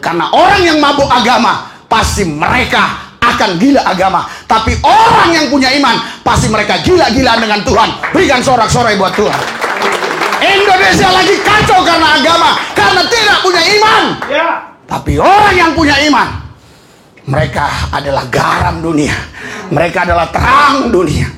Karena orang yang mabuk agama, pasti mereka akan gila agama. Tapi orang yang punya iman, pasti mereka gila-gilaan dengan Tuhan. Berikan sorak-sorai buat Tuhan. Indonesia lagi kacau karena agama, karena tidak punya iman. Tapi orang yang punya iman, mereka adalah garam dunia, mereka adalah terang dunia.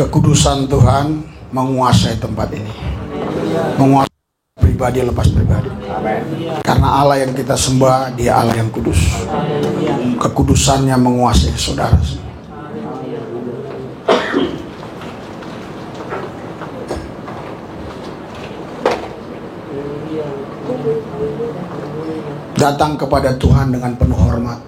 Kekudusan Tuhan menguasai tempat ini, menguasai pribadi lepas pribadi. Karena Allah yang kita sembah, Dia Allah yang kudus. Kekudusannya menguasai saudara. Datang kepada Tuhan dengan penuh hormat.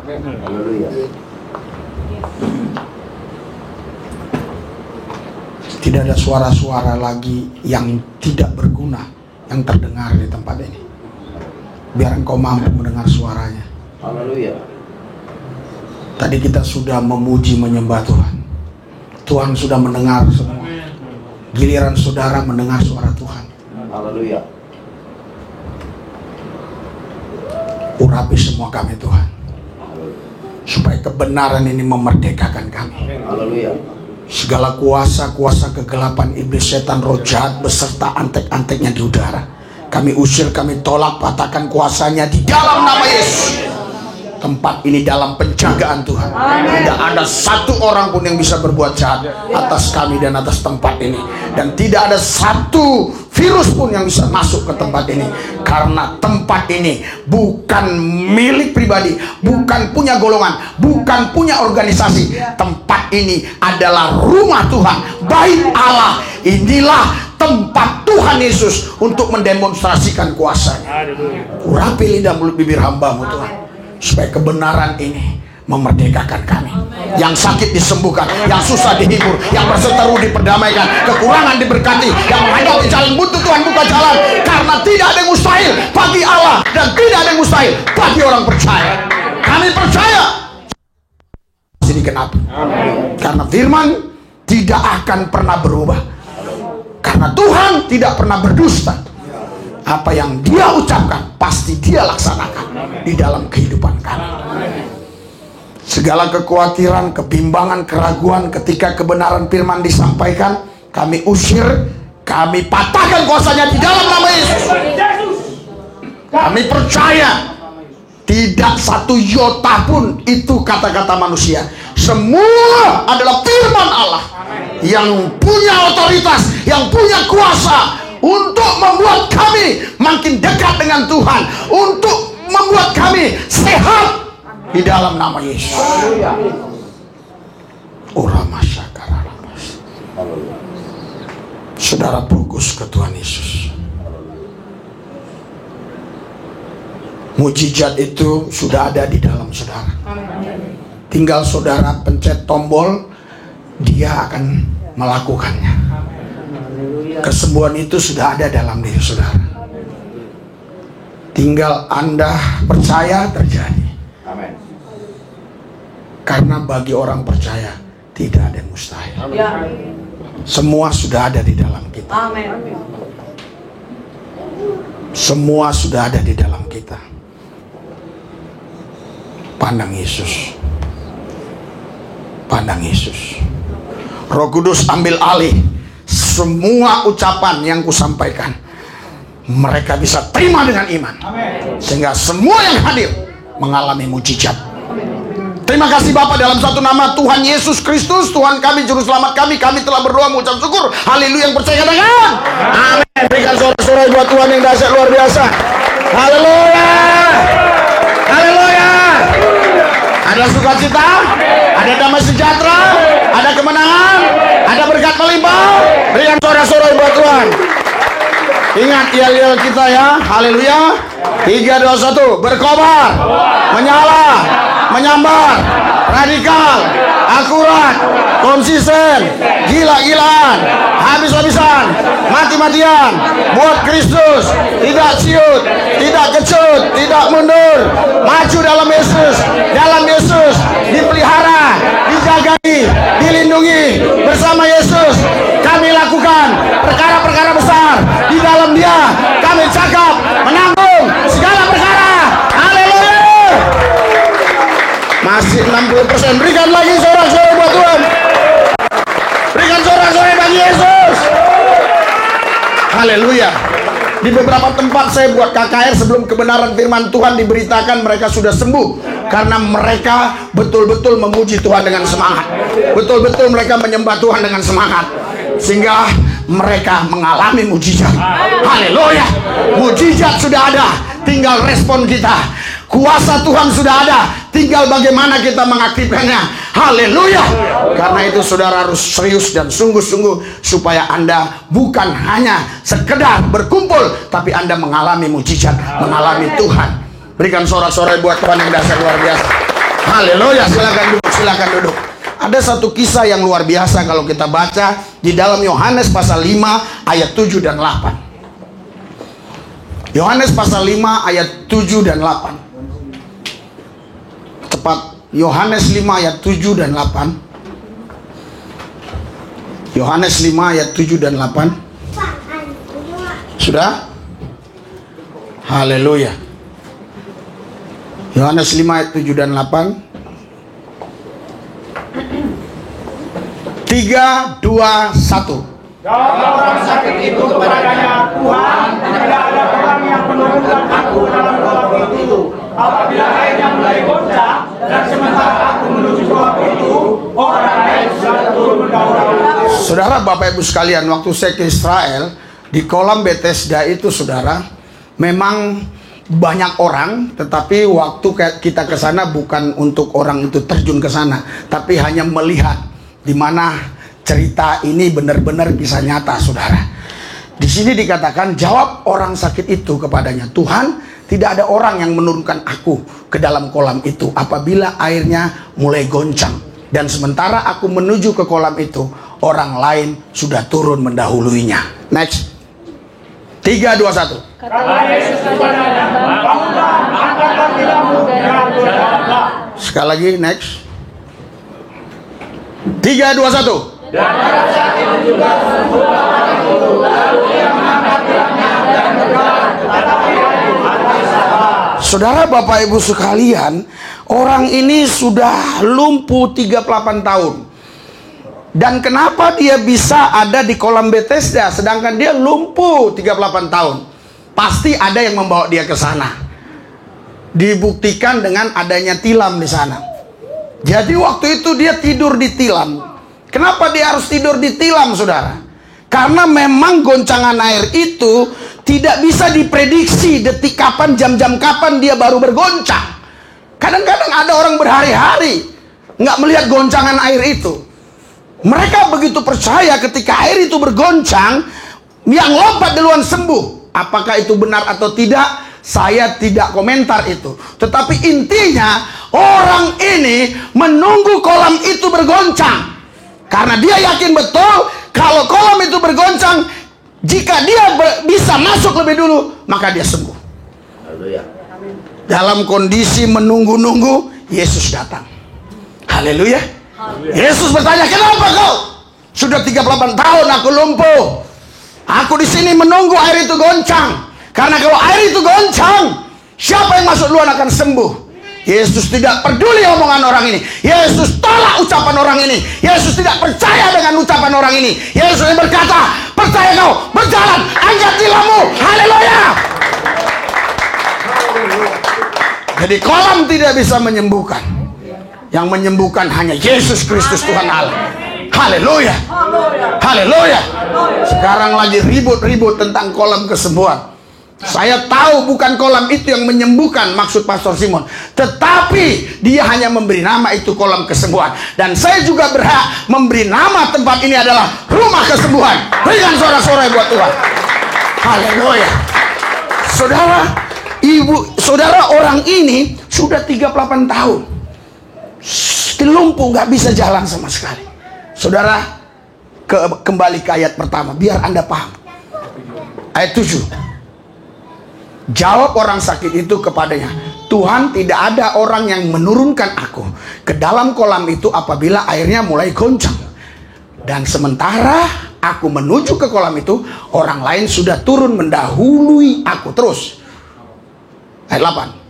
Tidak ada suara-suara lagi yang tidak berguna yang terdengar di tempat ini. Biar engkau mampu mendengar suaranya. Haleluya. Tadi kita sudah memuji menyembah Tuhan. Tuhan sudah mendengar semua. Giliran saudara mendengar suara Tuhan. Haleluya. Urapi semua kami Tuhan, supaya kebenaran ini memerdekakan kami. Haleluya. Segala kuasa-kuasa kegelapan iblis, setan, roh jahat beserta antek-anteknya di udara, kami usir, kami tolak, patahkan kuasanya di dalam nama Yesus. Tempat ini dalam penjagaan Tuhan. Tidak ada satu orang pun yang bisa berbuat jahat atas kami dan atas tempat ini. Dan tidak ada satu virus pun yang bisa masuk ke tempat ini. Karena tempat ini bukan milik pribadi, bukan punya golongan, bukan punya organisasi. Tempat ini adalah rumah Tuhan, bait Allah. Inilah tempat Tuhan Yesus untuk mendemonstrasikan kuasanya. Urapi lidah mulut bibir hamba-Mu Tuhan, supaya kebenaran ini memerdekakan kami. Yang sakit disembuhkan, yang susah dihibur, yang berseteru diperdamaikan, kekurangan diberkati, yang menghadapi jalan buntu Tuhan buka jalan. Karena tidak ada yang mustahil bagi Allah, dan tidak ada yang mustahil bagi orang percaya. Kami percaya. Sini kenapa? Karena firman tidak akan pernah berubah. Karena Tuhan tidak pernah berdusta. Apa yang Dia ucapkan pasti Dia laksanakan di dalam kehidupan kami. Segala kekhawatiran, kebimbangan, keraguan ketika kebenaran firman disampaikan, kami usir, kami patahkan kuasanya di dalam nama Yesus. Kami percaya tidak satu iota pun itu kata-kata manusia. Semua adalah firman Allah yang punya otoritas, yang punya kuasa untuk membuat kami makin dekat dengan Tuhan, untuk membuat kami sehat di dalam nama Yesus. Saudara fokus ke Tuhan Yesus. Mujizat itu sudah ada di dalam saudara. Tinggal saudara pencet tombol, Dia akan melakukannya. Kesembuhan itu sudah ada dalam diri saudara. Tinggal Anda percaya, terjadi. Amin. Karena bagi orang percaya tidak ada yang mustahil. Semua sudah ada di dalam kita. Amin. Semua sudah ada di dalam kita. Pandang Yesus. Pandang Yesus. Roh Kudus ambil alih semua ucapan yang kusampaikan. Mereka bisa terima dengan iman. Sehingga semua yang hadir mengalami mujizat. Terima kasih Bapa, dalam satu nama Tuhan Yesus Kristus, Tuhan kami, Juru Selamat kami telah berdoa mengucap syukur. Haleluya, yang percaya katakan amin. Berikan sorak-sorai buat Tuhan yang dahsyat luar biasa. Haleluya. Haleluya. Ada sukacita, ada damai sejahtera, ada kemenangan, ada berkat melimpah. Berikan sorak-sorai buat Tuhan. Ingat yel-yel kita ya. Haleluya. 3, 2, 1. Berkobar, menyala, menyambar, radikal, akurat, konsisten, gila-gilaan, habis-habisan, mati-matian, buat Kristus, tidak ciut, tidak kecut, tidak mundur, maju dalam Yesus, dipelihara, dijagai, dilindungi bersama Yesus. Kami lakukan perkara-perkara besar di dalam Dia. Kami cakap menanggung segala perkara. Haleluya. Masih 60%. Berikan lagi sorak-sorai buat Tuhan. Berikan sorak-sorai bagi Yesus. Haleluya. Di beberapa tempat saya buat KKR, sebelum kebenaran firman Tuhan diberitakan, mereka sudah sembuh. Karena mereka betul-betul memuji Tuhan dengan semangat. Betul-betul mereka menyembah Tuhan dengan semangat. sehingga mereka mengalami mujizat. Haleluya. Mujizat sudah ada, tinggal respon kita. Kuasa Tuhan sudah ada, tinggal bagaimana kita mengaktifkannya. Haleluya. Karena itu saudara harus serius dan sungguh-sungguh supaya Anda bukan hanya sekedar berkumpul, tapi Anda mengalami mujizat, mengalami Tuhan. Berikan sorak-sorai buat Tuhan yang dasar luar biasa. Haleluya. Silakan duduk, silakan duduk. Ada satu kisah yang luar biasa kalau kita baca di dalam Yohanes pasal 5 ayat 7 dan 8. Yohanes pasal 5 ayat 7 dan 8. Tepat, Yohanes 5 ayat 7 dan 8. Yohanes 5 ayat 7 dan 8. Sudah? Haleluya. Yohanes 5 ayat 7 dan 8. 3, 2, 1. Jawab orang sakit itu kepadanya, Tuhan, tidak ada orang yang menurunkan aku dalam kolam itu. Apabila airnya mulai goncang, dan sementara aku menuju kolam itu, orang lain sudah turun mendahului. Saudara, Bapak Ibu sekalian, waktu saya ke Israel, di kolam Bethesda itu, saudara, memang banyak orang, tetapi waktu kita ke sana bukan untuk orang itu terjun ke sana, tapi hanya melihat di mana cerita ini benar-benar kisah nyata, saudara. Di sini dikatakan, jawab orang sakit itu kepadanya, Tuhan, tidak ada orang yang menurunkan aku ke dalam kolam itu apabila airnya mulai goncang. Dan sementara aku menuju ke kolam itu, orang lain sudah turun mendahuluinya. Next. 3, 2, 1. Kata Yesus kepadanya, bangunlah, angkatlah tilammu dan berjalanlah. Sekali lagi, next. 3, 2, 1. Dan pada saat itu juga sembuh orang itu, lalu ia mengangkat tilangnya dan berjalan, tetapi ada salah. Saudara, Bapak Ibu sekalian, orang ini sudah lumpuh 38 tahun. Dan kenapa dia bisa ada di kolam Bethesda sedangkan dia lumpuh 38 tahun? Pasti ada yang membawa dia ke sana. Dibuktikan dengan adanya tilam di sana. Jadi waktu itu dia tidur di tilam. Kenapa dia harus tidur di tilam, saudara? Karena memang goncangan air itu tidak bisa diprediksi detik kapan, jam-jam kapan dia baru bergoncang. Kadang-kadang ada orang berhari-hari nggak melihat goncangan air itu. Mereka begitu percaya ketika air itu bergoncang, yang lompat duluan sembuh. Apakah itu benar atau tidak? Saya tidak komentar itu. Tetapi intinya, orang ini menunggu kolam itu bergoncang. Karena dia yakin betul kalau kolam itu bergoncang, jika dia bisa masuk lebih dulu, maka dia sembuh. Haleluya. Dalam kondisi menunggu-nunggu, Yesus datang. Haleluya. Yesus bertanya, kenapa kau? Sudah 38 tahun aku lumpuh. Aku di sini menunggu air itu goncang. Karena kalau air itu goncang, siapa yang masuk duluan akan sembuh. Yesus tidak peduli omongan orang ini. Yesus tolak ucapan orang ini. Yesus tidak percaya dengan ucapan orang ini. Yesus berkata, percaya kau, berjalan, angkat tilammu. Haleluya. Jadi kolam tidak bisa menyembuhkan. Yang menyembuhkan hanya Yesus Kristus Tuhan Allah. Haleluya. Haleluya. Sekarang lagi ribut-ribut tentang kolam kesembuhan. Saya tahu bukan kolam itu yang menyembuhkan, maksud Pastor Simon, tetapi dia hanya memberi nama itu kolam kesembuhan. Dan saya juga berhak memberi nama tempat ini adalah rumah kesembuhan. Berikan sorak-sorai buat Tuhan. Haleluya. Saudara, saudara, orang ini sudah 38 tahun lumpuh, nggak bisa jalan sama sekali. Saudara, kembali ke ayat pertama biar Anda paham. Ayat 7. Jawab orang sakit itu kepadanya, Tuhan, tidak ada orang yang menurunkan aku ke dalam kolam itu apabila airnya mulai goncang. Dan sementara aku menuju ke kolam itu, orang lain sudah turun mendahului aku. Terus ayat 8.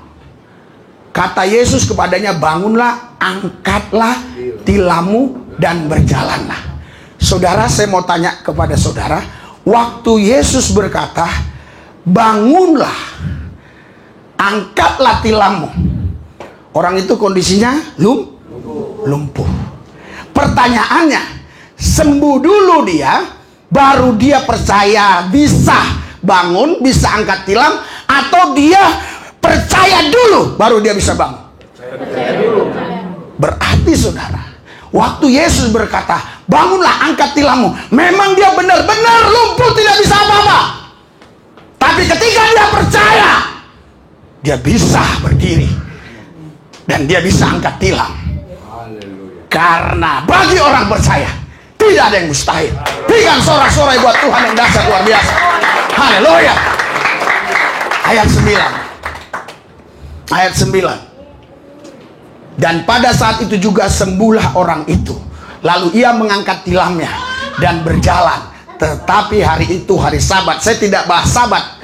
Kata Yesus kepadanya, bangunlah, angkatlah tilammu dan berjalanlah. Saudara, saya mau tanya kepada saudara, waktu Yesus berkata, bangunlah, angkatlah tilammu, orang itu kondisinya lumpuh. Pertanyaannya, sembuh dulu dia baru dia percaya bisa bangun, bisa angkat tilam, atau dia percaya dulu baru dia bisa bangun? Berarti saudara, waktu Yesus berkata, bangunlah, angkat tilammu, memang dia benar-benar lumpuh, tidak bisa apa-apa. Tapi ketika dia percaya, dia bisa berdiri dan dia bisa angkat tilam. Karena bagi orang percaya tidak ada yang mustahil. Berikan sorak-sorai buat Tuhan yang dahsyat luar biasa. Haleluya. Ayat 9. Ayat 9. Dan pada saat itu juga sembuhlah orang itu. Lalu ia mengangkat tilamnya dan berjalan. Tetapi hari itu hari Sabat. Saya tidak bahas Sabat,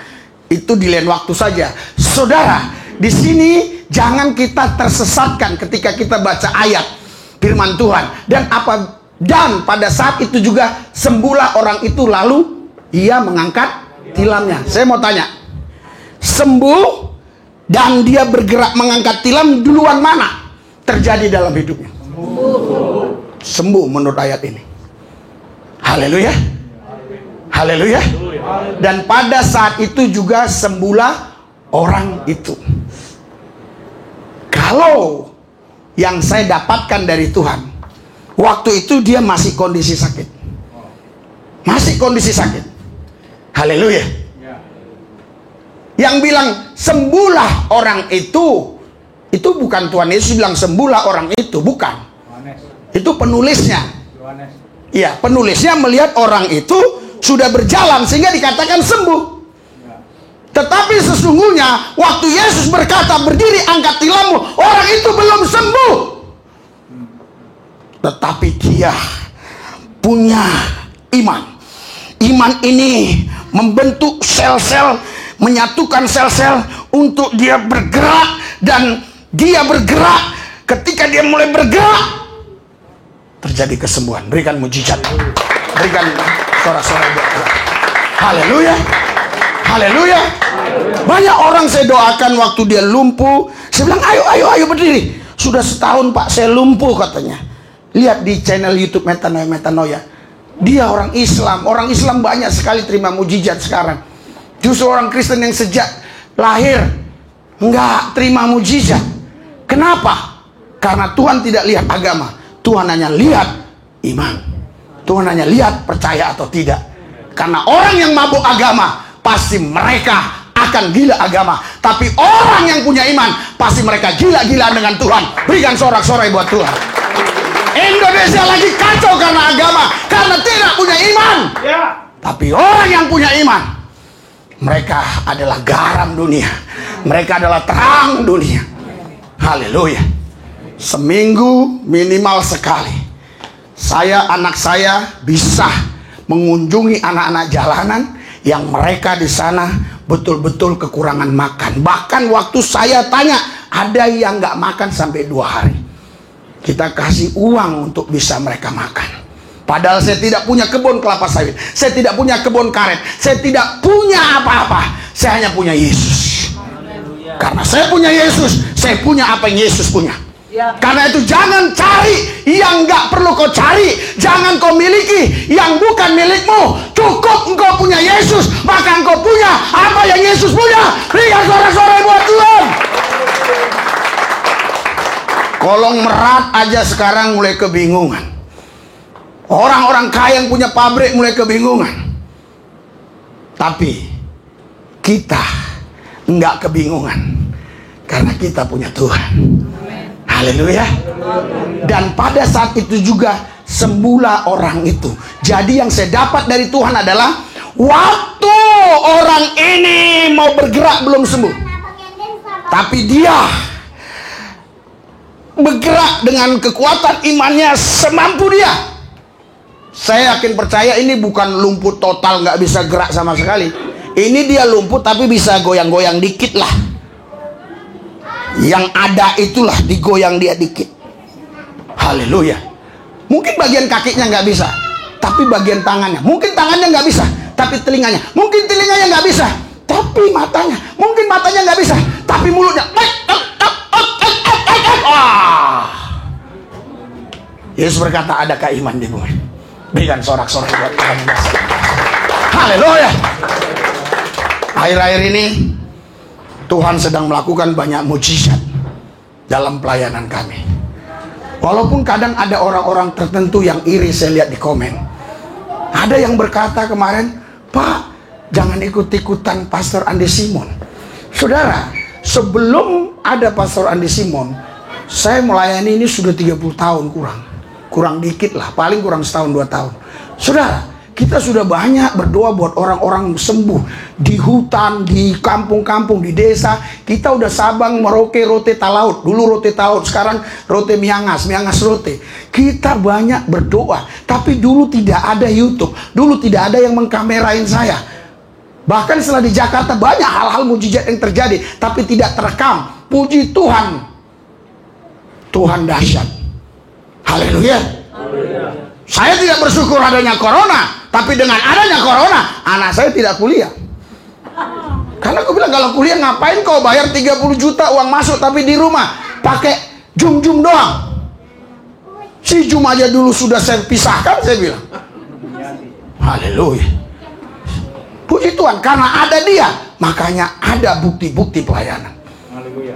itu di lain waktu saja. Saudara, di sini jangan kita tersesatkan ketika kita baca ayat firman Tuhan. Dan pada saat itu juga sembuhlah orang itu, lalu ia mengangkat tilamnya. Saya mau tanya, sembuh dan dia bergerak mengangkat tilam, duluan mana terjadi dalam hidupnya? Sembuh menurut ayat ini. Haleluya. Haleluya. Dan pada saat itu juga sembuhlah orang itu. Kalau yang saya dapatkan dari Tuhan, waktu itu dia masih kondisi sakit. Masih kondisi sakit. Haleluya. Yang bilang sembuhlah orang itu bukan Tuhan Yesus bilang sembuhlah orang itu, bukan. Itu penulisnya. Iya, penulisnya melihat orang itu sudah berjalan sehingga dikatakan sembuh. Tetapi sesungguhnya waktu Yesus berkata berdiri angkat tilammu, orang itu belum sembuh. Tetapi dia punya iman. Iman ini membentuk sel-sel, menyatukan sel-sel untuk dia bergerak. Dan dia bergerak. Ketika dia mulai bergerak, terjadi kesembuhan. Berikan mujizat. Berikan sorak-sorai buat Tuhan. Haleluya. Haleluya. Banyak orang saya doakan waktu dia lumpuh, saya bilang ayo berdiri. Sudah setahun Pak saya lumpuh katanya. Lihat di channel YouTube Metanoia. Dia orang Islam. Orang Islam banyak sekali terima mujizat sekarang. Justru orang Kristen yang sejak lahir enggak terima mujizat. Kenapa? Karena Tuhan tidak lihat agama. Tuhan hanya lihat iman. Tuhan hanya lihat percaya atau tidak. Karena orang yang mabuk agama, pasti mereka akan gila agama. Tapi orang yang punya iman, pasti mereka gila-gilaan dengan Tuhan. Berikan sorak-sorai buat Tuhan. Indonesia lagi kacau karena agama, karena tidak punya iman. Tapi orang yang punya iman, mereka adalah garam dunia. Mereka adalah terang dunia. Haleluya. Seminggu minimal sekali anak saya bisa mengunjungi anak-anak jalanan yang mereka di sana betul-betul kekurangan makan. Bahkan waktu saya tanya, ada yang nggak makan sampai 2 hari. Kita kasih uang untuk bisa mereka makan. Padahal saya tidak punya kebun kelapa sawit, saya tidak punya kebun karet, saya tidak punya apa-apa. Saya hanya punya Yesus. Karena saya punya Yesus, saya punya apa yang Yesus punya. Karena itu jangan cari yang nggak perlu kau cari. Jangan kau miliki yang bukan milikmu. Cukup engkau punya Yesus, maka engkau punya apa yang Yesus punya. Berikan sorak-sorai buat Tuhan. Kolong Merak aja sekarang mulai kebingungan. Orang-orang kaya yang punya pabrik mulai kebingungan. Tapi kita nggak kebingungan karena kita punya Tuhan. Haleluya. Dan pada saat itu juga sembuhlah orang itu. Jadi yang saya dapat dari Tuhan adalah waktu orang ini mau bergerak belum sembuh, tapi dia bergerak dengan kekuatan imannya semampu dia. Saya yakin percaya ini bukan lumpuh total, nggak bisa gerak sama sekali. Ini dia lumpuh tapi bisa goyang-goyang dikit lah. Yang ada itulah digoyang dia dikit. Haleluya. Mungkin bagian kakinya nggak bisa, tapi bagian tangannya. Mungkin tangannya nggak bisa, tapi telinganya. Mungkin telinganya nggak bisa, tapi matanya. Mungkin matanya nggak bisa, tapi mulutnya. Yesus berkata, adakah iman di bumi? Berikan sorak-sorai buat Tuhan. Haleluya. Akhir-akhir ini Tuhan sedang melakukan banyak mujizat dalam pelayanan kami. Walaupun kadang ada orang-orang tertentu yang iri, saya lihat di komen. Ada yang berkata kemarin, "Pak, jangan ikut-ikutan Pastor Andi Simon." Saudara, sebelum ada Pastor Andi Simon, saya melayani ini sudah 30 tahun kurang dikit lah, paling kurang setahun 2 tahun. Saudara, kita sudah banyak berdoa buat orang-orang sembuh di hutan, di kampung-kampung, di desa. Kita udah Sabang, Merauke, Rote Talaut. Dulu Rote Talaut, sekarang Rote Miangas Rote. Kita banyak berdoa, tapi dulu tidak ada YouTube. Dulu tidak ada yang mengkamerain saya. Bahkan setelah di Jakarta banyak hal-hal mujizat yang terjadi, tapi tidak terekam. Puji Tuhan, Tuhan dahsyat. Haleluya. Saya tidak bersyukur adanya corona, tapi dengan adanya corona, anak saya tidak kuliah. Karena aku bilang, kalau kuliah ngapain kau bayar 30 juta uang masuk, tapi di rumah pakai Zoom doang. Si Zoom aja dulu sudah saya pisahkan, saya bilang. Haleluya. Puji Tuhan, karena ada dia, makanya ada bukti-bukti pelayanan. Haleluya.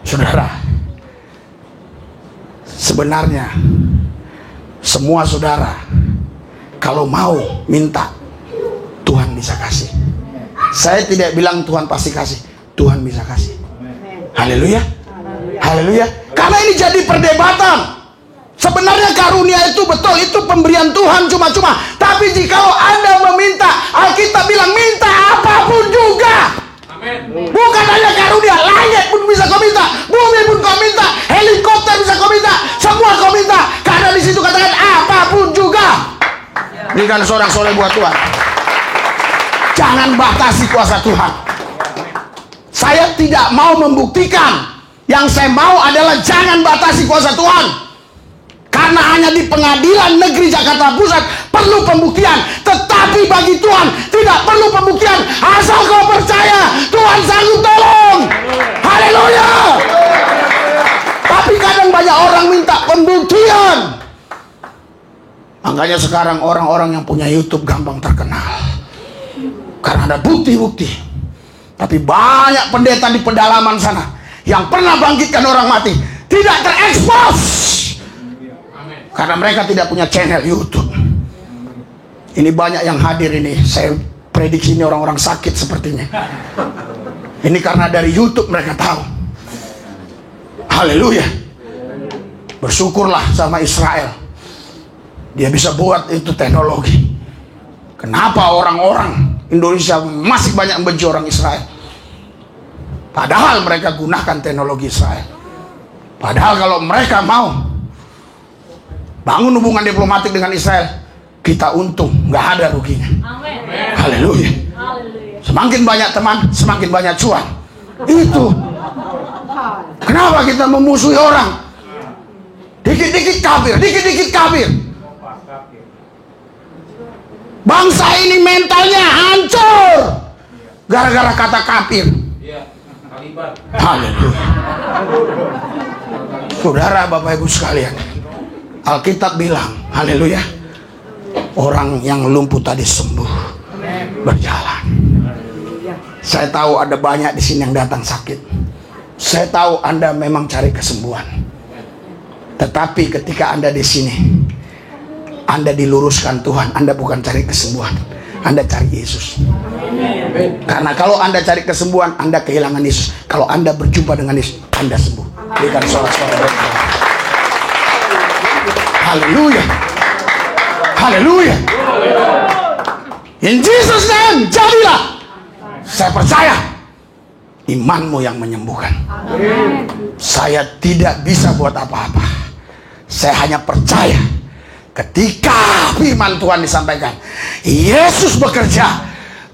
Saudara, sebenarnya semua saudara kalau mau minta, Tuhan bisa kasih. Saya tidak bilang Tuhan pasti kasih, Tuhan bisa kasih. Haleluya. Haleluya. Karena ini jadi perdebatan. Sebenarnya karunia itu betul, itu pemberian Tuhan cuma-cuma. Tapi jika Anda meminta, Alkitab bilang minta apapun juga. Amen. Bukan hanya karunia, langit pun bisa kau minta, bumi pun kau minta, helikopter bisa kau minta, semua kau minta. Karena di situ katakan apapun juga. Berikan sorak-sorai buat Tuhan. Jangan batasi kuasa Tuhan. Saya tidak mau membuktikan. Yang saya mau adalah jangan batasi kuasa Tuhan. Karena hanya di pengadilan negeri Jakarta Pusat perlu pembuktian. Tetapi bagi Tuhan tidak perlu pembuktian. Asal kau percaya, Tuhan sanggup tolong. Haleluya. Tapi kadang banyak orang minta pembuktian. Makanya sekarang orang-orang yang punya YouTube gampang terkenal. Karena ada bukti-bukti. Tapi banyak pendeta di pedalaman sana yang pernah bangkitkan orang mati tidak terekspos. Karena mereka tidak punya channel YouTube. Ini banyak yang hadir ini. Saya prediksi ini orang-orang sakit sepertinya. Ini karena dari YouTube mereka tahu. Haleluya. Bersyukurlah sama Israel. Dia bisa buat itu teknologi. Kenapa orang-orang Indonesia masih banyak membenci orang Israel? Padahal mereka gunakan teknologi Israel. Padahal kalau mereka mau bangun hubungan diplomatik dengan Israel, kita untung, nggak ada ruginya. Amen. Haleluya. Semakin banyak teman, semakin banyak cuan. Itu kenapa kita memusuhi orang? Dikit-dikit kafir, dikit-dikit kafir. Bangsa ini mentalnya hancur gara-gara kata kafir. Haleluya. Saudara, Bapak Ibu sekalian, Alkitab bilang, haleluya, orang yang lumpuh tadi sembuh, berjalan. Saya tahu ada banyak di sini yang datang sakit. Saya tahu Anda memang cari kesembuhan. Tetapi ketika Anda di sini, Anda diluruskan Tuhan. Anda bukan cari kesembuhan, Anda cari Yesus. Karena kalau Anda cari kesembuhan, Anda kehilangan Yesus. Kalau Anda berjumpa dengan Yesus, Anda sembuh. Berikan sorak-sorai. Haleluya. Haleluya. In Jesus name, jadilah. Saya percaya imanmu yang menyembuhkan. Saya tidak bisa buat apa-apa. Saya hanya percaya ketika firman Tuhan disampaikan, Yesus bekerja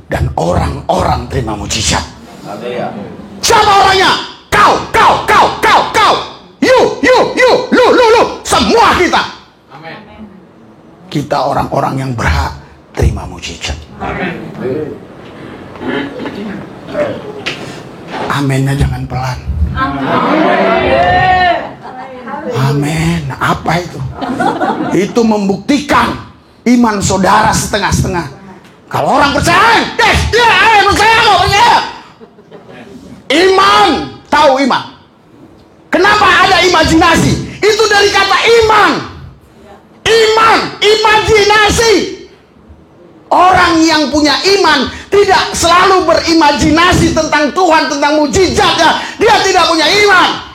dan orang-orang terima mujizat. Siapa orangnya? Kau. Lu. Semua kita. Kita orang-orang yang berhak terima mujizat. Aminnya jangan pelan. Amin. Apa itu? Itu membuktikan iman saudara setengah-setengah. Kalau orang percaya, percaya kok, percaya. Iman, tahu iman. Kenapa ada imajinasi? Itu dari kata iman. Iman, imajinasi. Orang yang punya iman tidak selalu berimajinasi tentang Tuhan, tentang mujizatnya. Dia tidak punya iman.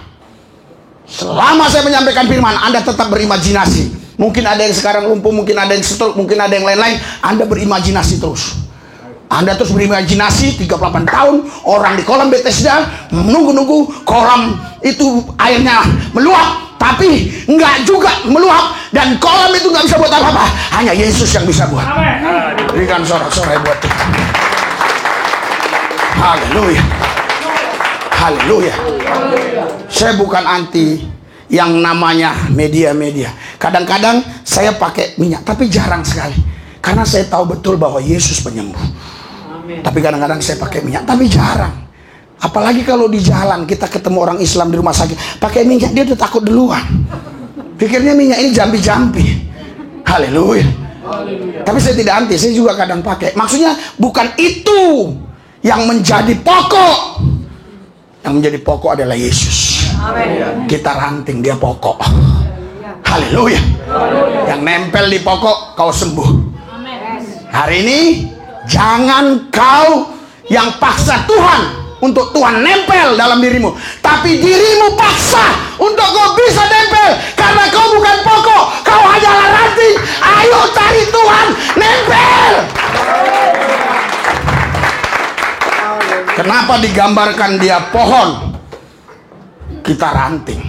Selama saya menyampaikan firman, Anda tetap berimajinasi. Mungkin ada yang sekarang lumpuh, mungkin ada yang stroke, mungkin ada yang lain-lain. Anda berimajinasi terus. Anda terus berimajinasi 38 tahun orang di kolam Bethesda menunggu-nunggu kolam itu airnya meluap, tapi enggak juga meluap, dan kolam itu enggak bisa buat apa-apa. Hanya Yesus yang bisa buat. Berikan sorak-sorai buat Tuhan. Haleluya. Haleluya. Saya bukan anti yang namanya media-media. Kadang-kadang saya pakai minyak, tapi jarang sekali. Karena saya tahu betul bahwa Yesus penyembuh. Tapi kadang-kadang saya pakai minyak, tapi jarang. Apalagi kalau di jalan kita ketemu orang Islam di rumah sakit pakai minyak, dia udah takut duluan. Pikirnya minyak ini jampi-jampi. Haleluya. Tapi saya tidak anti, saya juga kadang pakai. Maksudnya bukan itu yang menjadi pokok. Yang menjadi pokok adalah Yesus. Kita ranting, dia pokok. Haleluya. Yang nempel di pokok kau sembuh. Hari ini jangan kau yang paksa Tuhan untuk Tuhan nempel dalam dirimu, tapi dirimu paksa untuk kau bisa nempel, karena kau bukan pokok, kau hanyalah ranting. Ayo cari Tuhan, nempel. Kenapa digambarkan dia pohon, kita ranting?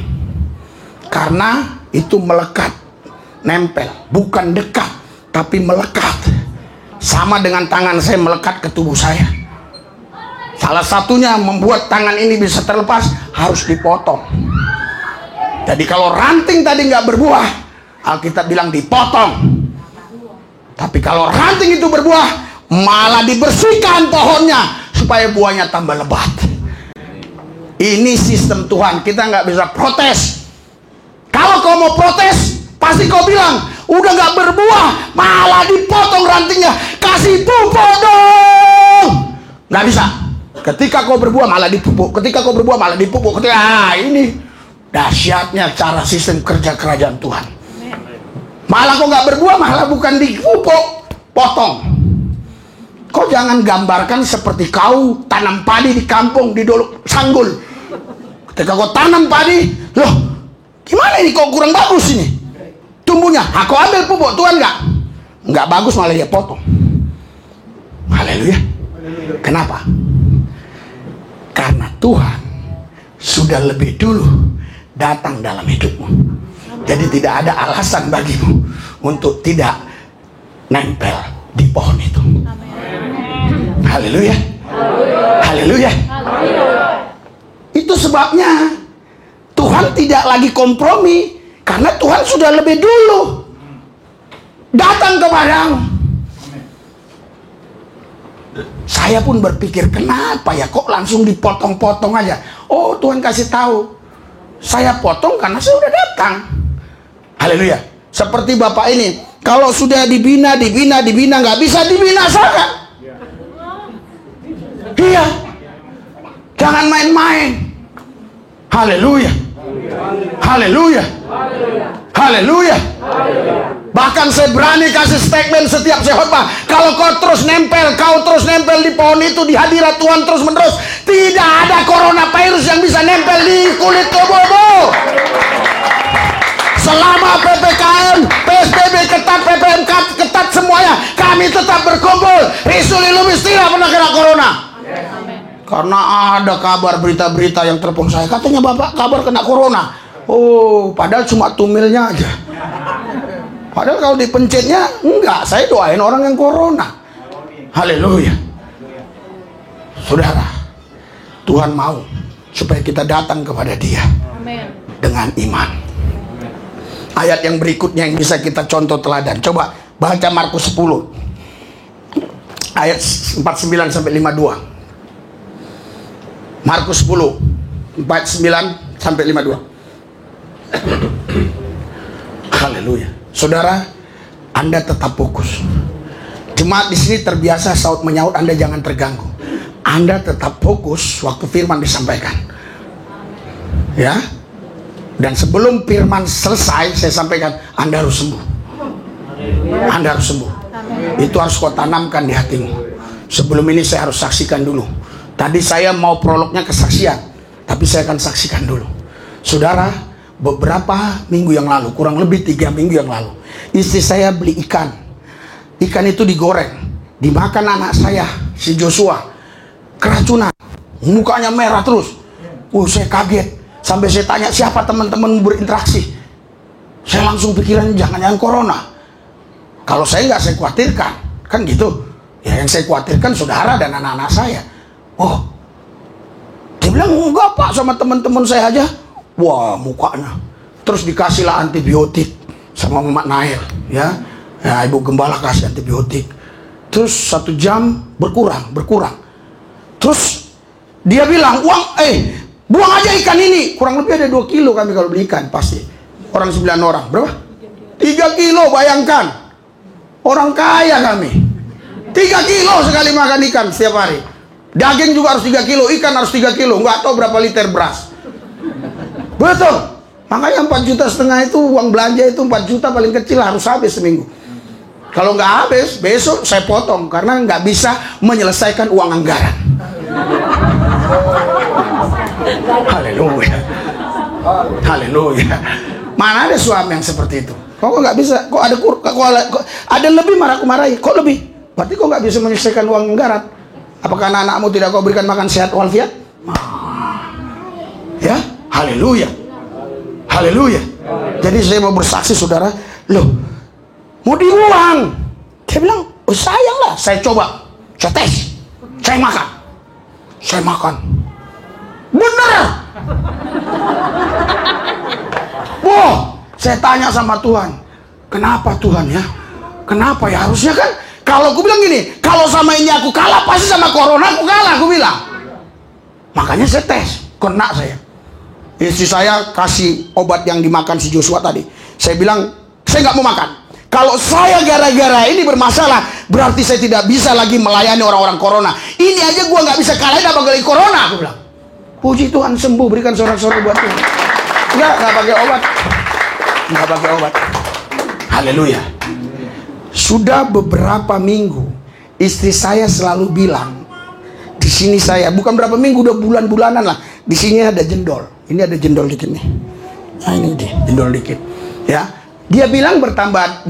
Karena itu melekat, nempel, bukan dekat, tapi melekat. Sama dengan tangan saya melekat ke tubuh saya. Salah satunya membuat tangan ini bisa terlepas, harus dipotong. Jadi kalau ranting tadi nggak berbuah, Alkitab bilang dipotong. Tapi kalau ranting itu berbuah, malah dibersihkan pohonnya supaya buahnya tambah lebat. Ini sistem Tuhan, kita nggak bisa protes. Kalau kau mau protes, pasti kau bilang udah nggak berbuah, malah dipotong rantingnya, kasih pupuk dong. Nggak bisa. Ketika kau berbuah malah dipupuk, ketika kau berbuah malah dipupuk. Ini dahsyatnya cara sistem kerja kerajaan Tuhan. Malah kau nggak berbuah, malah bukan dipupuk, potong. Kau jangan gambarkan seperti kau tanam padi di kampung di Dolok Sanggul. Ketika kau tanam padi, loh gimana ini kok kurang bagus ini tumbuhnya? Aku ambil pupuk Tuhan nggak bagus, malah dia potong. Haleluya. Kenapa? Karena Tuhan sudah lebih dulu datang dalam hidupmu. Jadi tidak ada alasan bagimu untuk tidak nempel di pohon itu. Haleluya. Haleluya. Itu sebabnya Tuhan tidak lagi kompromi, karena Tuhan sudah lebih dulu datang kepadamu. Saya pun berpikir, kenapa ya kok langsung dipotong-potong aja? Oh, Tuhan kasih tahu, saya potong karena saya sudah datang. Haleluya. Seperti Bapak ini, kalau sudah dibina nggak bisa dibinasakan. Iya, jangan main-main. Haleluya. Haleluya. Haleluya. Bahkan saya berani kasih statement setiap saya khotbah, kalau kau terus nempel di pohon itu, di hadirat Tuhan terus menerus, tidak ada coronavirus yang bisa nempel di kulit tubuhmu. Selama PPKM, PSBB ketat, PPM ketat semuanya, kami tetap berkumpul. Risuli Lubis tidak pernah kena corona. Karena ada kabar berita-berita yang telepon saya, katanya Bapak kabar kena corona. Oh, padahal cuma tumilnya aja. Padahal kalau dipencetnya enggak, saya doain orang yang corona. Haleluya. Saudara, Tuhan mau supaya kita datang kepada Dia dengan iman. Ayat yang berikutnya yang bisa kita contoh teladan. Coba baca Markus 10 ayat 49 sampai 52. Markus 10 49 sampai 52. Haleluya. Saudara, Anda tetap fokus. Jemaat di sini terbiasa saut menyaut, Anda jangan terganggu. Anda tetap fokus waktu firman disampaikan. Ya. Dan sebelum firman selesai, saya sampaikan, Anda harus sembuh. Anda harus sembuh. Itu harus kau tanamkan di hatimu. Sebelum ini saya harus saksikan dulu. Tadi saya mau prolognya kesaksian, tapi saya akan saksikan dulu. Saudara, beberapa minggu yang lalu, kurang lebih 3 minggu yang lalu, istri saya beli ikan. Ikan itu digoreng, dimakan anak saya, si Joshua, keracunan, mukanya merah terus. Saya kaget. Sampai saya tanya, siapa teman-teman berinteraksi? Saya langsung pikiran, jangan-jangan corona. Kalau saya nggak, saya khawatirkan. Kan gitu. Ya, yang saya khawatirkan saudara dan anak-anak saya. Oh, dia bilang, enggak Pak, sama teman-teman saya aja. Wah, mukanya. Terus dikasihlah antibiotik sama Mama Nail. Ya, Ibu Gembala kasih antibiotik. Terus 1 jam berkurang. Terus dia bilang, buang aja ikan ini. Kurang lebih ada 2 kilo kami kalau beli ikan pasti. Orang 9 orang. Berapa? 3 kilo, bayangkan. Orang kaya kami. 3 kilo sekali makan ikan setiap hari. Daging juga harus 3 kilo, ikan harus 3 kilo. Nggak tahu berapa liter beras. Betul. Makanya 4,5 juta itu uang belanja itu 4 juta paling kecil harus habis seminggu. Kalau nggak habis, besok saya potong. Karena nggak bisa menyelesaikan uang anggaran. Haleluya. Haleluya. Mana ada suami yang seperti itu? Kok nggak bisa? Kok ada lebih marah aku marahi? Kok lebih? Berarti kok nggak bisa menyelesaikan uang anggaran? Apakah anak-anakmu tidak kau berikan makan sehat walafiat? Ya, haleluya. Haleluya. Jadi saya mau bersaksi saudara, loh, mau dibuang. Dia bilang, oh sayang lah. Saya coba, saya tes, saya makan. Bener. Wah, saya tanya sama Tuhan, kenapa Tuhan ya? Kenapa ya? Harusnya kan, kalau aku bilang gini, kalau sama ini aku kalah, pasti sama corona aku kalah, aku bilang. Makanya saya tes, kena saya. Istri saya kasih obat yang dimakan si Joshua tadi. Saya bilang, saya nggak mau makan. Kalau saya gara-gara ini bermasalah, berarti saya tidak bisa lagi melayani orang-orang corona. Ini aja gua nggak bisa kalahin apa lagi corona, aku bilang. Puji Tuhan, sembuh, berikan sorak-sorai buat Tuhan. Nggak pakai obat. Nggak pakai obat. Haleluya. Sudah beberapa minggu, istri saya selalu bilang, di sini saya, bukan berapa minggu, udah bulan-bulanan lah. Di sini ada jendol. Ini ada jendol dikit nih. Nah ini dia, jendol dikit. Ya, dia bilang bertambah.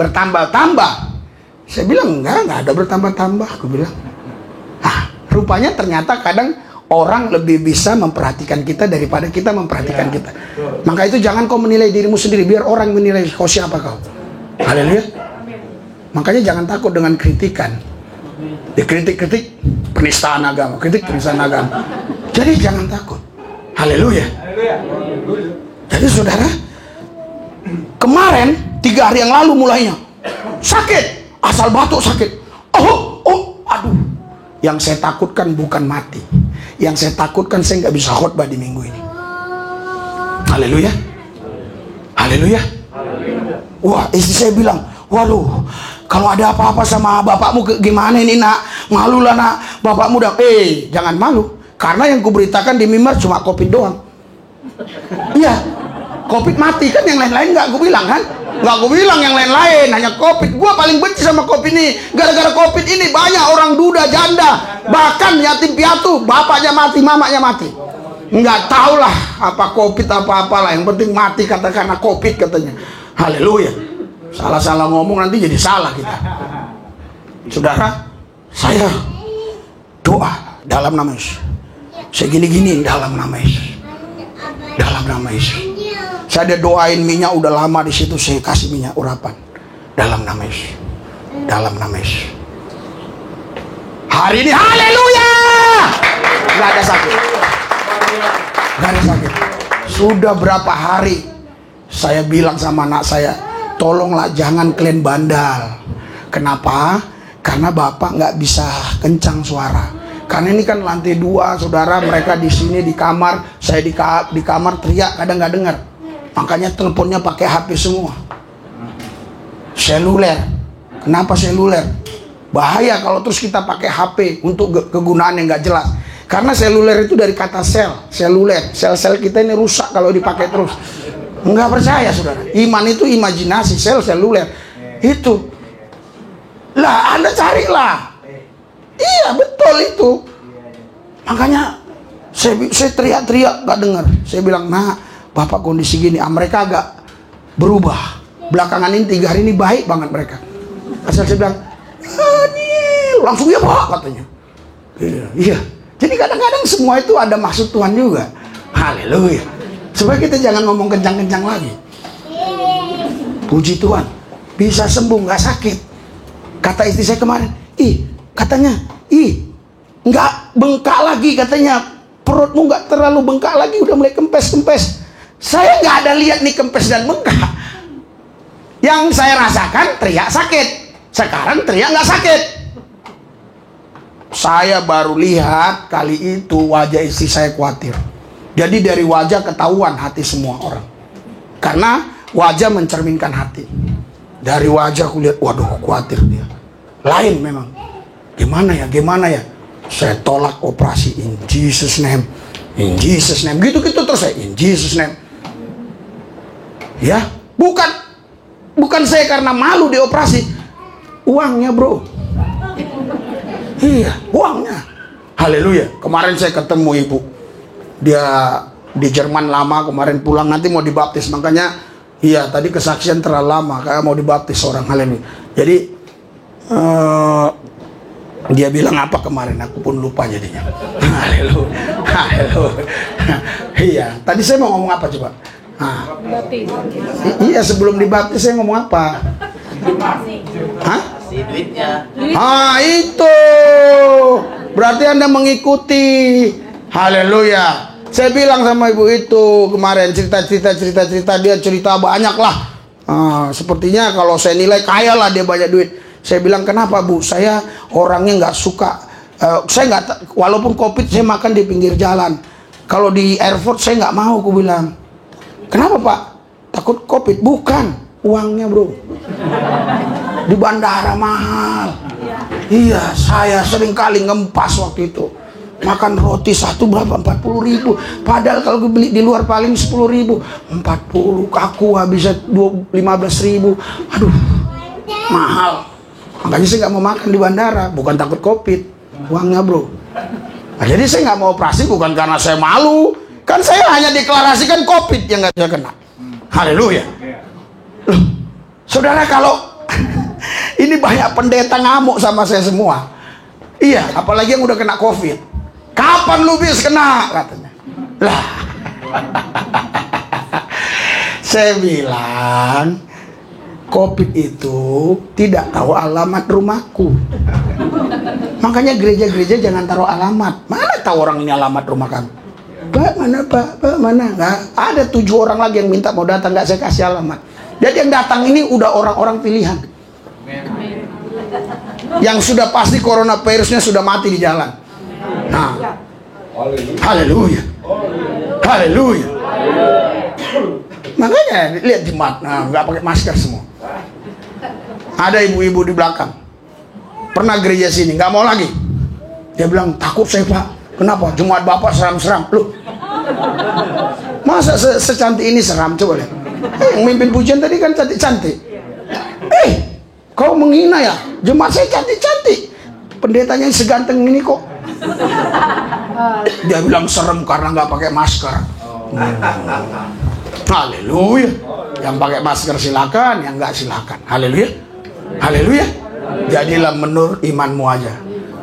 Saya bilang enggak ada bertambah-tambah. Aku bilang, rupanya ternyata kadang orang lebih bisa memperhatikan kita daripada kita memperhatikan kita. Maka itu jangan kau menilai dirimu sendiri, biar orang menilai kau siapa kau. Haleluya. Makanya jangan takut dengan kritikan. Dikritik-kritik penistaan agama, Jadi jangan takut. Haleluya. Jadi saudara, kemarin 3 hari yang lalu mulainya sakit, asal batuk sakit. Aduh. Yang saya takutkan bukan mati. Yang saya takutkan saya nggak bisa khotbah di minggu ini. Haleluya. Haleluya. Wah, istri saya bilang, waduh, kalau ada apa-apa sama bapakmu gimana ini nak? Malu lah nak, bapakmu udah. Jangan malu. Karena yang kuberitakan di mimbar cuma COVID doang. Iya, COVID mati kan, yang lain-lain nggak aku bilang kan? Nggak aku bilang yang lain-lain, hanya COVID. Gua paling benci sama COVID ini. Gara-gara COVID ini banyak orang duda, janda, bahkan yatim piatu, bapaknya mati, mamanya mati. Nggak tahu lah apa COVID apa-apalah. Yang penting mati karena COVID katanya. Haleluya. Salah-salah ngomong nanti jadi salah kita. Saudara, saya doa dalam nama Yesus. Saya gini-gini dalam nama Yesus. Dalam nama Yesus. Saya ada doain minyak udah lama di situ, saya kasih minyak urapan. Dalam nama Yesus. Dalam nama Yesus. Hari ini haleluya. Gak ada sakit. Gak ada sakit. Sudah berapa hari saya bilang sama anak saya, tolonglah jangan kalian bandal. Kenapa? Karena bapak nggak bisa kencang suara. Karena ini kan lantai 2, saudara, mereka di sini di kamar, saya di kamar teriak kadang nggak dengar. Makanya teleponnya pakai HP semua, seluler. Kenapa seluler? Bahaya kalau terus kita pakai HP untuk kegunaan yang nggak jelas. Karena seluler itu dari kata sel, seluler. Sel-sel kita ini rusak kalau dipakai terus. Nggak percaya saudara. Iman itu imajinasi, seluler. Itu. Lah, Anda carilah. Iya, betul itu. Makanya saya teriak-teriak gak dengar. Saya bilang, nah, Bapak kondisi gini. Mereka agak berubah. Belakangan ini 3 hari ini baik banget mereka. Asal saya bilang, langsung ya Pak katanya. Iya. Jadi kadang-kadang semua itu ada maksud Tuhan juga. Haleluya. Supaya kita jangan ngomong kencang-kencang lagi. Puji Tuhan. Bisa sembuh, gak sakit. Kata istri saya kemarin, katanya, nggak bengkak lagi katanya. Perutmu nggak terlalu bengkak lagi, udah mulai kempes-kempes. Saya nggak ada lihat nih kempes dan bengkak. Yang saya rasakan teriak sakit. Sekarang teriak nggak sakit. Saya baru lihat kali itu wajah istri saya khawatir. Jadi dari wajah ketahuan hati semua orang. Karena wajah mencerminkan hati. Dari wajah aku lihat, waduh khawatir dia. Lain memang. Gimana ya? Saya tolak operasi in Jesus name. In Jesus name. Gitu-gitu terus saya in Jesus name. Ya, bukan saya karena malu dioperasi. Uangnya, bro. Iya, uangnya. Haleluya. Kemarin saya ketemu ibu. Dia di Jerman lama, kemarin pulang nanti mau dibaptis. Makanya iya, tadi kesaksian terlalu lama kayak mau dibaptis orang. Haleluya. Jadi dia bilang apa kemarin, aku pun lupa jadinya. Haleluya. Haleluya. Iya, tadi saya mau ngomong apa coba? Iya, sebelum dibaptis saya ngomong apa? Hah? Duitnya. Itu. Berarti Anda mengikuti. Haleluya. Saya bilang sama ibu itu kemarin cerita dia cerita banyak lah. Sepertinya kalau saya nilai kaya lah dia banyak duit. Saya bilang kenapa Bu? Saya orangnya nggak suka. Saya nggak, walaupun COVID saya makan di pinggir jalan. Kalau di airport saya nggak mau, aku bilang. Kenapa Pak? Takut COVID? Bukan, uangnya bro. Di bandara mahal. Iya, saya sering kali ngempas waktu itu. Makan roti satu berapa? 40.000. Padahal kalau beli di luar paling 10.000. 40, kaku habisnya 15.000. Aduh, mahal. Makanya saya nggak mau makan di bandara. Bukan takut COVID, uangnya bro. Nah, jadi saya nggak mau operasi bukan karena saya malu. Kan saya hanya deklarasikan COVID yang nggak saya kena. Haleluya. Loh, saudara, kalau ini banyak pendeta ngamuk sama saya semua. Iya, apalagi yang udah kena COVID. Kapan lu bisa kena? Katanya. Lah. Saya bilang, COVID itu tidak tahu alamat rumahku. Makanya gereja-gereja jangan taruh alamat. Mana tahu orang ini alamat rumah kamu? Pak, mana Pak? Pak, mana? Nggak. Ada 7 orang lagi yang minta mau datang, nggak saya kasih alamat. Jadi yang datang ini udah orang-orang pilihan. Yang sudah pasti coronavirusnya sudah mati di jalan. Nah, haleluya, haleluya. Makanya lihat jemaat, nah nggak pakai masker semua. Ada ibu-ibu di belakang. Pernah gereja sini, nggak mau lagi. Dia bilang takut saya Pak. Kenapa? Jemaat Bapak seram-seram. Loh, masa secantik ini seram? Coba lihat. Yang mimpin pujian tadi kan cantik-cantik. Kau menghina ya? Jemaat saya cantik-cantik. Pendetanya yang seganteng ini kok. Dia bilang serem karena nggak pakai masker. Haleluya. Yang pakai masker silakan, yang nggak silakan. Haleluya. Haleluya. Jadilah menurut imanmu aja.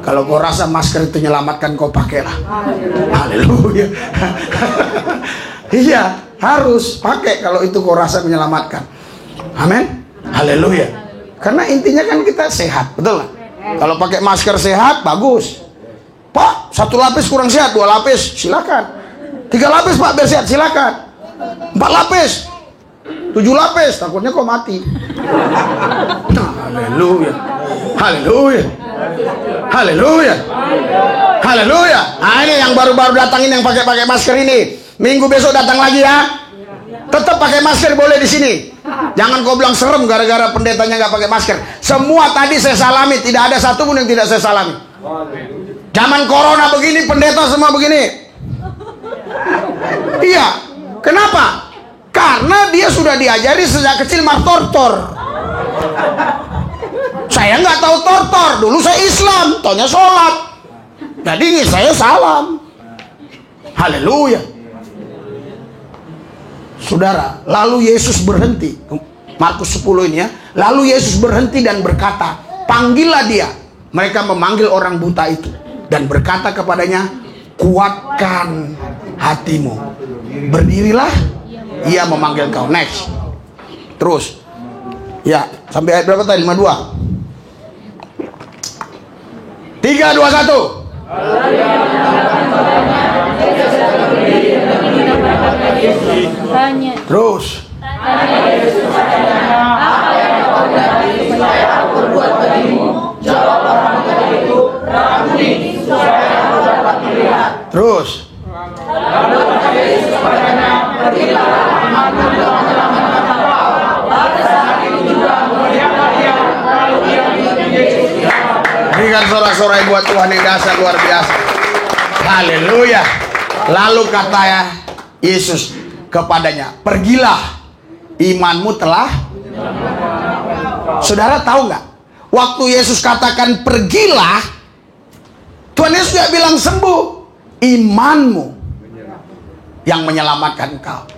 Kalau kau rasa masker itu menyelamatkan, kau pakailah. Haleluya. Iya, harus pakai kalau itu kau rasa menyelamatkan. Amin. Haleluya. Karena intinya kan kita sehat, betul lah. Kalau pakai masker sehat, bagus. Pak, 1 lapis kurang sehat, 2 lapis, silakan. 3 lapis Pak, biar sehat, silakan. 4 lapis, 7 lapis, takutnya kau mati. Haleluya. Haleluya. Haleluya. Haleluya. Nah ini yang baru-baru datang ini yang pakai masker ini. Minggu besok datang lagi ya. Tetap pakai masker boleh di sini. Jangan kau bilang serem gara-gara pendetanya nggak pakai masker. Semua tadi saya salami, tidak ada satupun yang tidak saya salami. Zaman corona begini, pendeta semua begini. Iya, kenapa? Karena dia sudah diajari sejak kecil martortor. Saya nggak tahu tortor, dulu saya Islam, taunya sholat. Jadi saya salam. Haleluya. Saudara, lalu Yesus berhenti. Markus 10 ini ya. Lalu Yesus berhenti dan berkata, panggillah dia. Mereka memanggil orang buta itu dan berkata kepadanya, kuatkan hatimu, berdirilah, ia memanggil kau. Next. Terus. Ya, sampai ayat berapa tadi? 52. 3, 2, 1. Terus. Terus. Berikan sorak-sorai buat Tuhan yang dahsyat luar biasa. Haleluya. Lalu kata Yesus kepadanya, pergilah, imanmu telah. Saudara tahu nggak? Waktu Yesus katakan pergilah, Tuhan Yesus nggak bilang sembuh, imanmu yang menyelamatkan kau.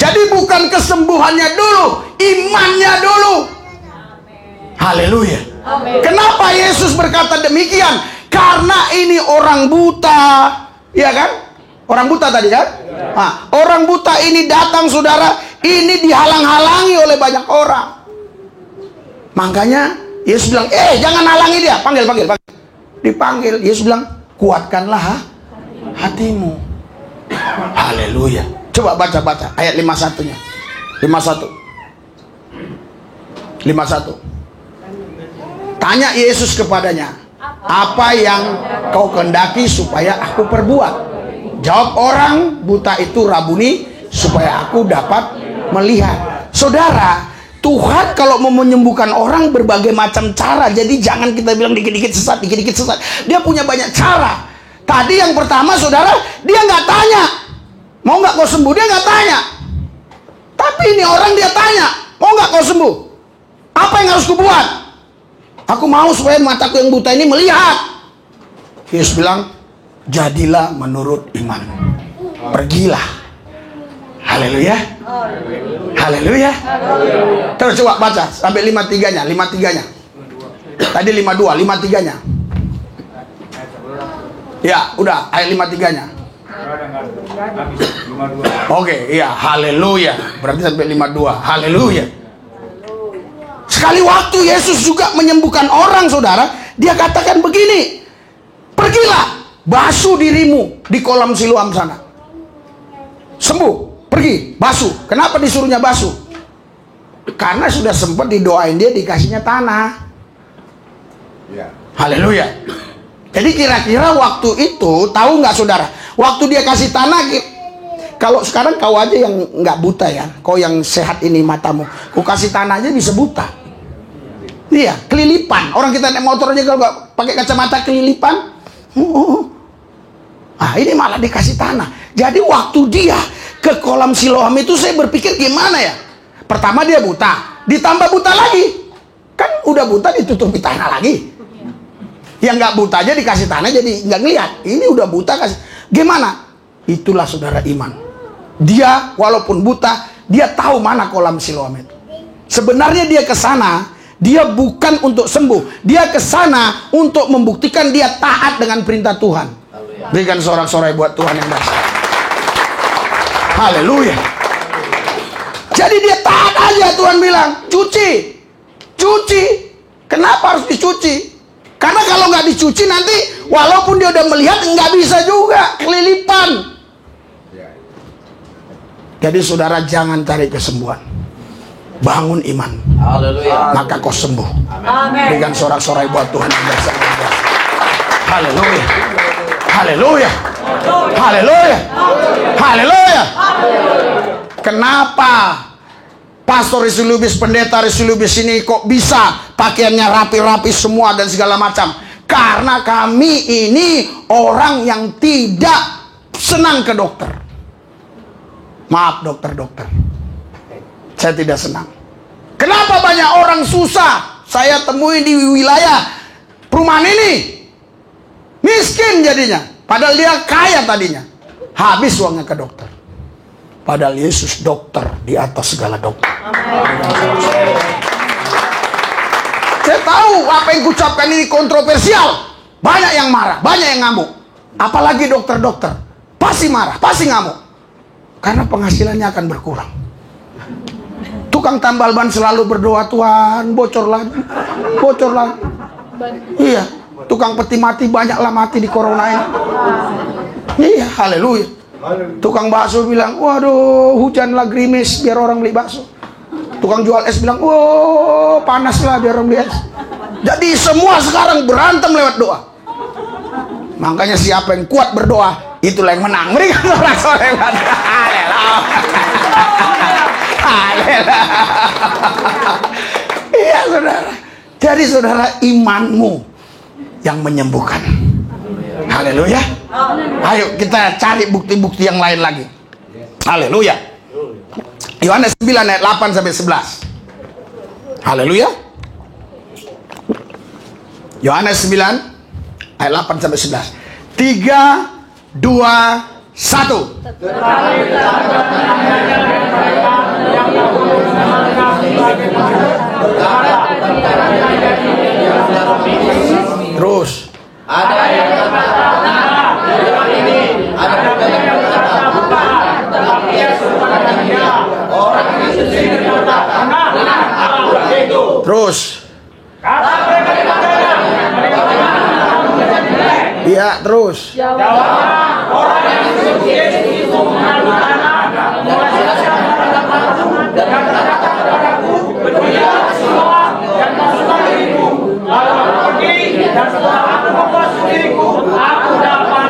Jadi bukan kesembuhannya dulu, imannya dulu. Haleluya. Kenapa Yesus berkata demikian? Karena ini orang buta, ya kan? Orang buta tadi kan? Nah, orang buta ini datang, saudara, ini dihalang-halangi oleh banyak orang. Makanya Yesus bilang, jangan halangi dia, panggil. Dipanggil, Yesus bilang, kuatkanlah hatimu. Haleluya. Coba baca ayat 51-nya. 51. Tanya Yesus kepadanya, apa yang kau kehendaki supaya aku perbuat? Jawab orang buta itu, Rabuni, supaya aku dapat melihat. Saudara, Tuhan kalau mau menyembuhkan orang berbagai macam cara. Jadi jangan kita bilang dikit-dikit sesat. Dia punya banyak cara. Tadi yang pertama, saudara, dia nggak tanya, mau nggak kau sembuh? Dia nggak tanya. Tapi ini orang dia tanya, mau nggak kau sembuh? Apa yang harus kubuat? Aku mau supaya mataku yang buta ini melihat. Yesus bilang, jadilah menurut iman. Pergilah. Haleluya. Haleluya. Terus coba baca sampai 53-nya. Tadi 52, 53-nya. Ya, udah ayat 53-nya. Oke, iya, haleluya. Berarti sampai 52. Haleluya. Sekali waktu Yesus juga menyembuhkan orang, saudara, dia katakan begini, pergilah, basuh dirimu di kolam Siloam sana. Sembuh, pergi, basuh. Kenapa disuruhnya basuh? Karena sudah sempat didoain dia, dikasihnya tanah. Haleluya. Jadi kira-kira waktu itu, tahu nggak saudara, waktu dia kasih tanah, kalau sekarang kau aja yang nggak buta ya, kau yang sehat ini matamu, kau kasih tanah aja bisa buta. Iya, kelilipan. Orang kita naik motor aja kalau nggak pakai kacamata kelilipan. Ini malah dikasih tanah. Jadi waktu dia ke kolam Siloam itu, saya berpikir gimana ya? Pertama dia buta, ditambah buta lagi. Kan udah buta ditutupi tanah lagi. Yang nggak buta aja dikasih tanah jadi nggak ngeliat. Ini udah buta kasih. Gimana? Itulah saudara iman. Dia walaupun buta, dia tahu mana kolam Siloam itu. Sebenarnya dia ke sana, dia bukan untuk sembuh. Dia ke sana untuk membuktikan dia taat dengan perintah Tuhan. Berikan sorak-sorai buat Tuhan yang dahsyat. Haleluya. Jadi dia taat aja. Tuhan bilang, cuci. Kenapa harus dicuci? Karena kalau nggak dicuci nanti walaupun dia udah melihat nggak bisa juga, kelilipan. Jadi saudara jangan cari kesembuhan, bangun iman. Haleluya. Maka kau sembuh. Amin. Berikan sorak-sorai buat Tuhan yang dahsyat. Haleluya. Haleluya. Haleluya. Haleluya. Kenapa pastor Resilubis, pendeta Resilubis ini kok bisa pakaiannya rapi-rapi semua dan segala macam? Karena kami ini orang yang tidak senang ke dokter. Maaf dokter-dokter, saya tidak senang. Kenapa banyak orang susah saya temui di wilayah perumahan ini? Miskin jadinya, padahal dia kaya tadinya. Habis uangnya ke dokter. Padahal Yesus dokter di atas segala dokter. Saya tahu apa yang kucapkan ini kontroversial. Banyak yang marah, banyak yang ngamuk. Apalagi dokter-dokter, pasti marah, pasti ngamuk. Karena penghasilannya akan berkurang. Tukang tambal ban selalu berdoa, Tuhan bocor lagi, bocor lagi. Iya, tukang peti mati banyaklah mati di corona ini. Iya, haleluya. Tukang bakso bilang, waduh hujanlah gerimis biar orang beli bakso. Tukang jual es bilang, oh panaslah biar orang beli es. Jadi semua sekarang berantem lewat doa. Makanya siapa yang kuat berdoa, itulah yang menang. Berikan sorak-sorai buat haleluya. Iya saudara. Jadi saudara, imanmu yang menyembuhkan. Haleluya. Ayo kita cari bukti-bukti yang lain lagi. Haleluya. Yohanes 9 ayat 8 sampai 11. Haleluya. Yohanes 9 ayat 8 sampai 11. 3, 2, 1. Terus. Ada yang berkata, ini ada yang berkata, bukan, tetapi Yesus berkata, orang itu sendiri berkata, aku itu. Terus. Kata mereka kepadanya, Iya, terus. jawabnya, orang yang disebut Yesus itu mengandung anak, menghasilkan kata-kata dan kata-kata kepadaku, pergilah semua dan masuklah diriku, lalu aku pergi dan setelah aku membuat diriku, aku dapat.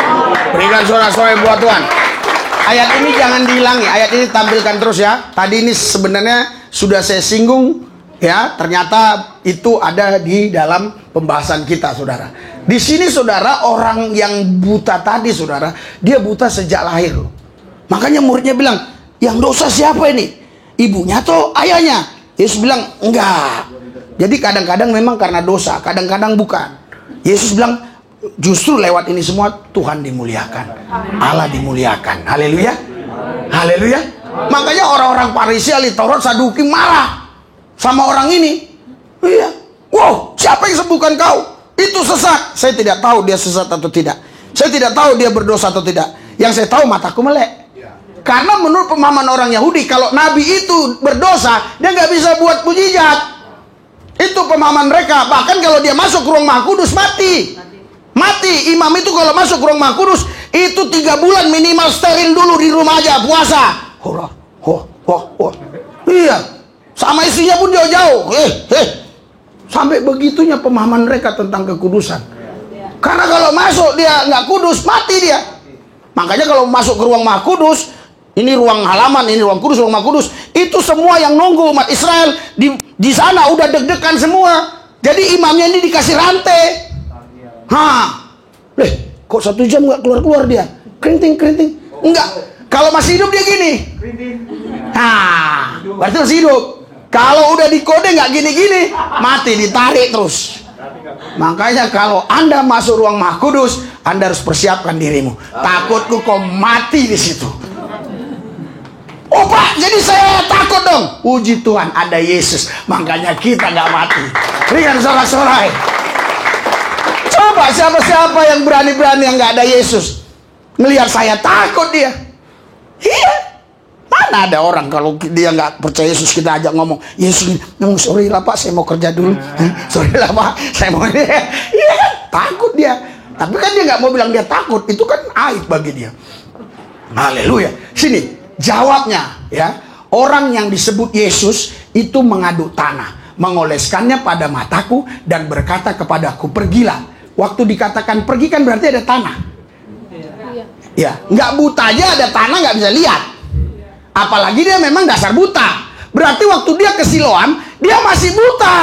Berikan sorak-sorai buat Tuhan. Ayat ini jangan dihilangi, ayat ini tampilkan terus ya. Tadi ini sebenarnya sudah saya singgung ya, ternyata itu ada di dalam pembahasan kita, saudara. Di sini saudara, orang yang buta tadi saudara, dia buta sejak lahir. Makanya muridnya bilang, yang dosa siapa ini? Ibunya atau ayahnya? Yesus bilang, enggak. Jadi kadang-kadang memang karena dosa, kadang-kadang bukan. Yesus bilang, justru lewat ini semua Tuhan dimuliakan, Allah dimuliakan. Haleluya. Haleluya. Makanya orang-orang Farisi, ahli Taurat, Saduki marah sama orang ini. Iya. Wow, siapa yang sembuhkan kau? Itu sesat. Saya tidak tahu dia sesat atau tidak. Saya tidak tahu dia berdosa atau tidak. Yang saya tahu mataku melek. Karena menurut pemahaman orang Yahudi, kalau nabi itu berdosa, dia nggak bisa buat mujizat. Itu pemahaman mereka. Bahkan kalau dia masuk ke ruang Maha Kudus, mati. Mati. Imam itu kalau masuk ke ruang Maha Kudus, itu 3 bulan minimal steril dulu di rumah aja, puasa. Iya. Sama istrinya pun jauh-jauh. Sampai begitunya pemahaman mereka tentang kekudusan. Karena kalau masuk dia nggak kudus, mati dia. Makanya kalau masuk ke ruang Maha Kudus, ini ruang halaman, ini ruang kudus, ruang Maha Kudus, itu semua yang nunggu umat Israel di sana udah deg-degan semua. Jadi imamnya ini dikasih rantai. Kok 1 jam nggak keluar-keluar dia? Kerinting. Enggak. Kalau masih hidup dia gini. Berarti masih hidup. Kalau udah dikode nggak gini-gini, mati, ditarik terus. Makanya kalau Anda masuk ruang Maha Kudus, Anda harus persiapkan dirimu. Takutku kau mati di situ. Oh Pak, jadi saya takut dong. Puji Tuhan, ada Yesus. Makanya kita nggak mati. Berikan sorak-sorai. Coba siapa-siapa yang berani-berani yang nggak ada Yesus, ngelihat saya takut dia. Iya. Mana ada orang kalau dia nggak percaya Yesus, kita ajak ngomong, Yesus, sorry lah Pak, saya mau kerja dulu. Sorry lah Pak, saya mau ini. Iya kan, takut dia. Tapi kan dia nggak mau bilang dia takut, itu kan aib bagi dia. Haleluya. Sini jawabnya ya. Orang yang disebut Yesus itu mengaduk tanah, mengoleskannya pada mataku dan berkata kepadaku, pergilah. Waktu dikatakan pergi kan berarti ada tanah. Ya, nggak buta aja ada tanah nggak bisa lihat. Apalagi dia memang dasar buta. Berarti waktu dia ke Siloam, dia masih buta.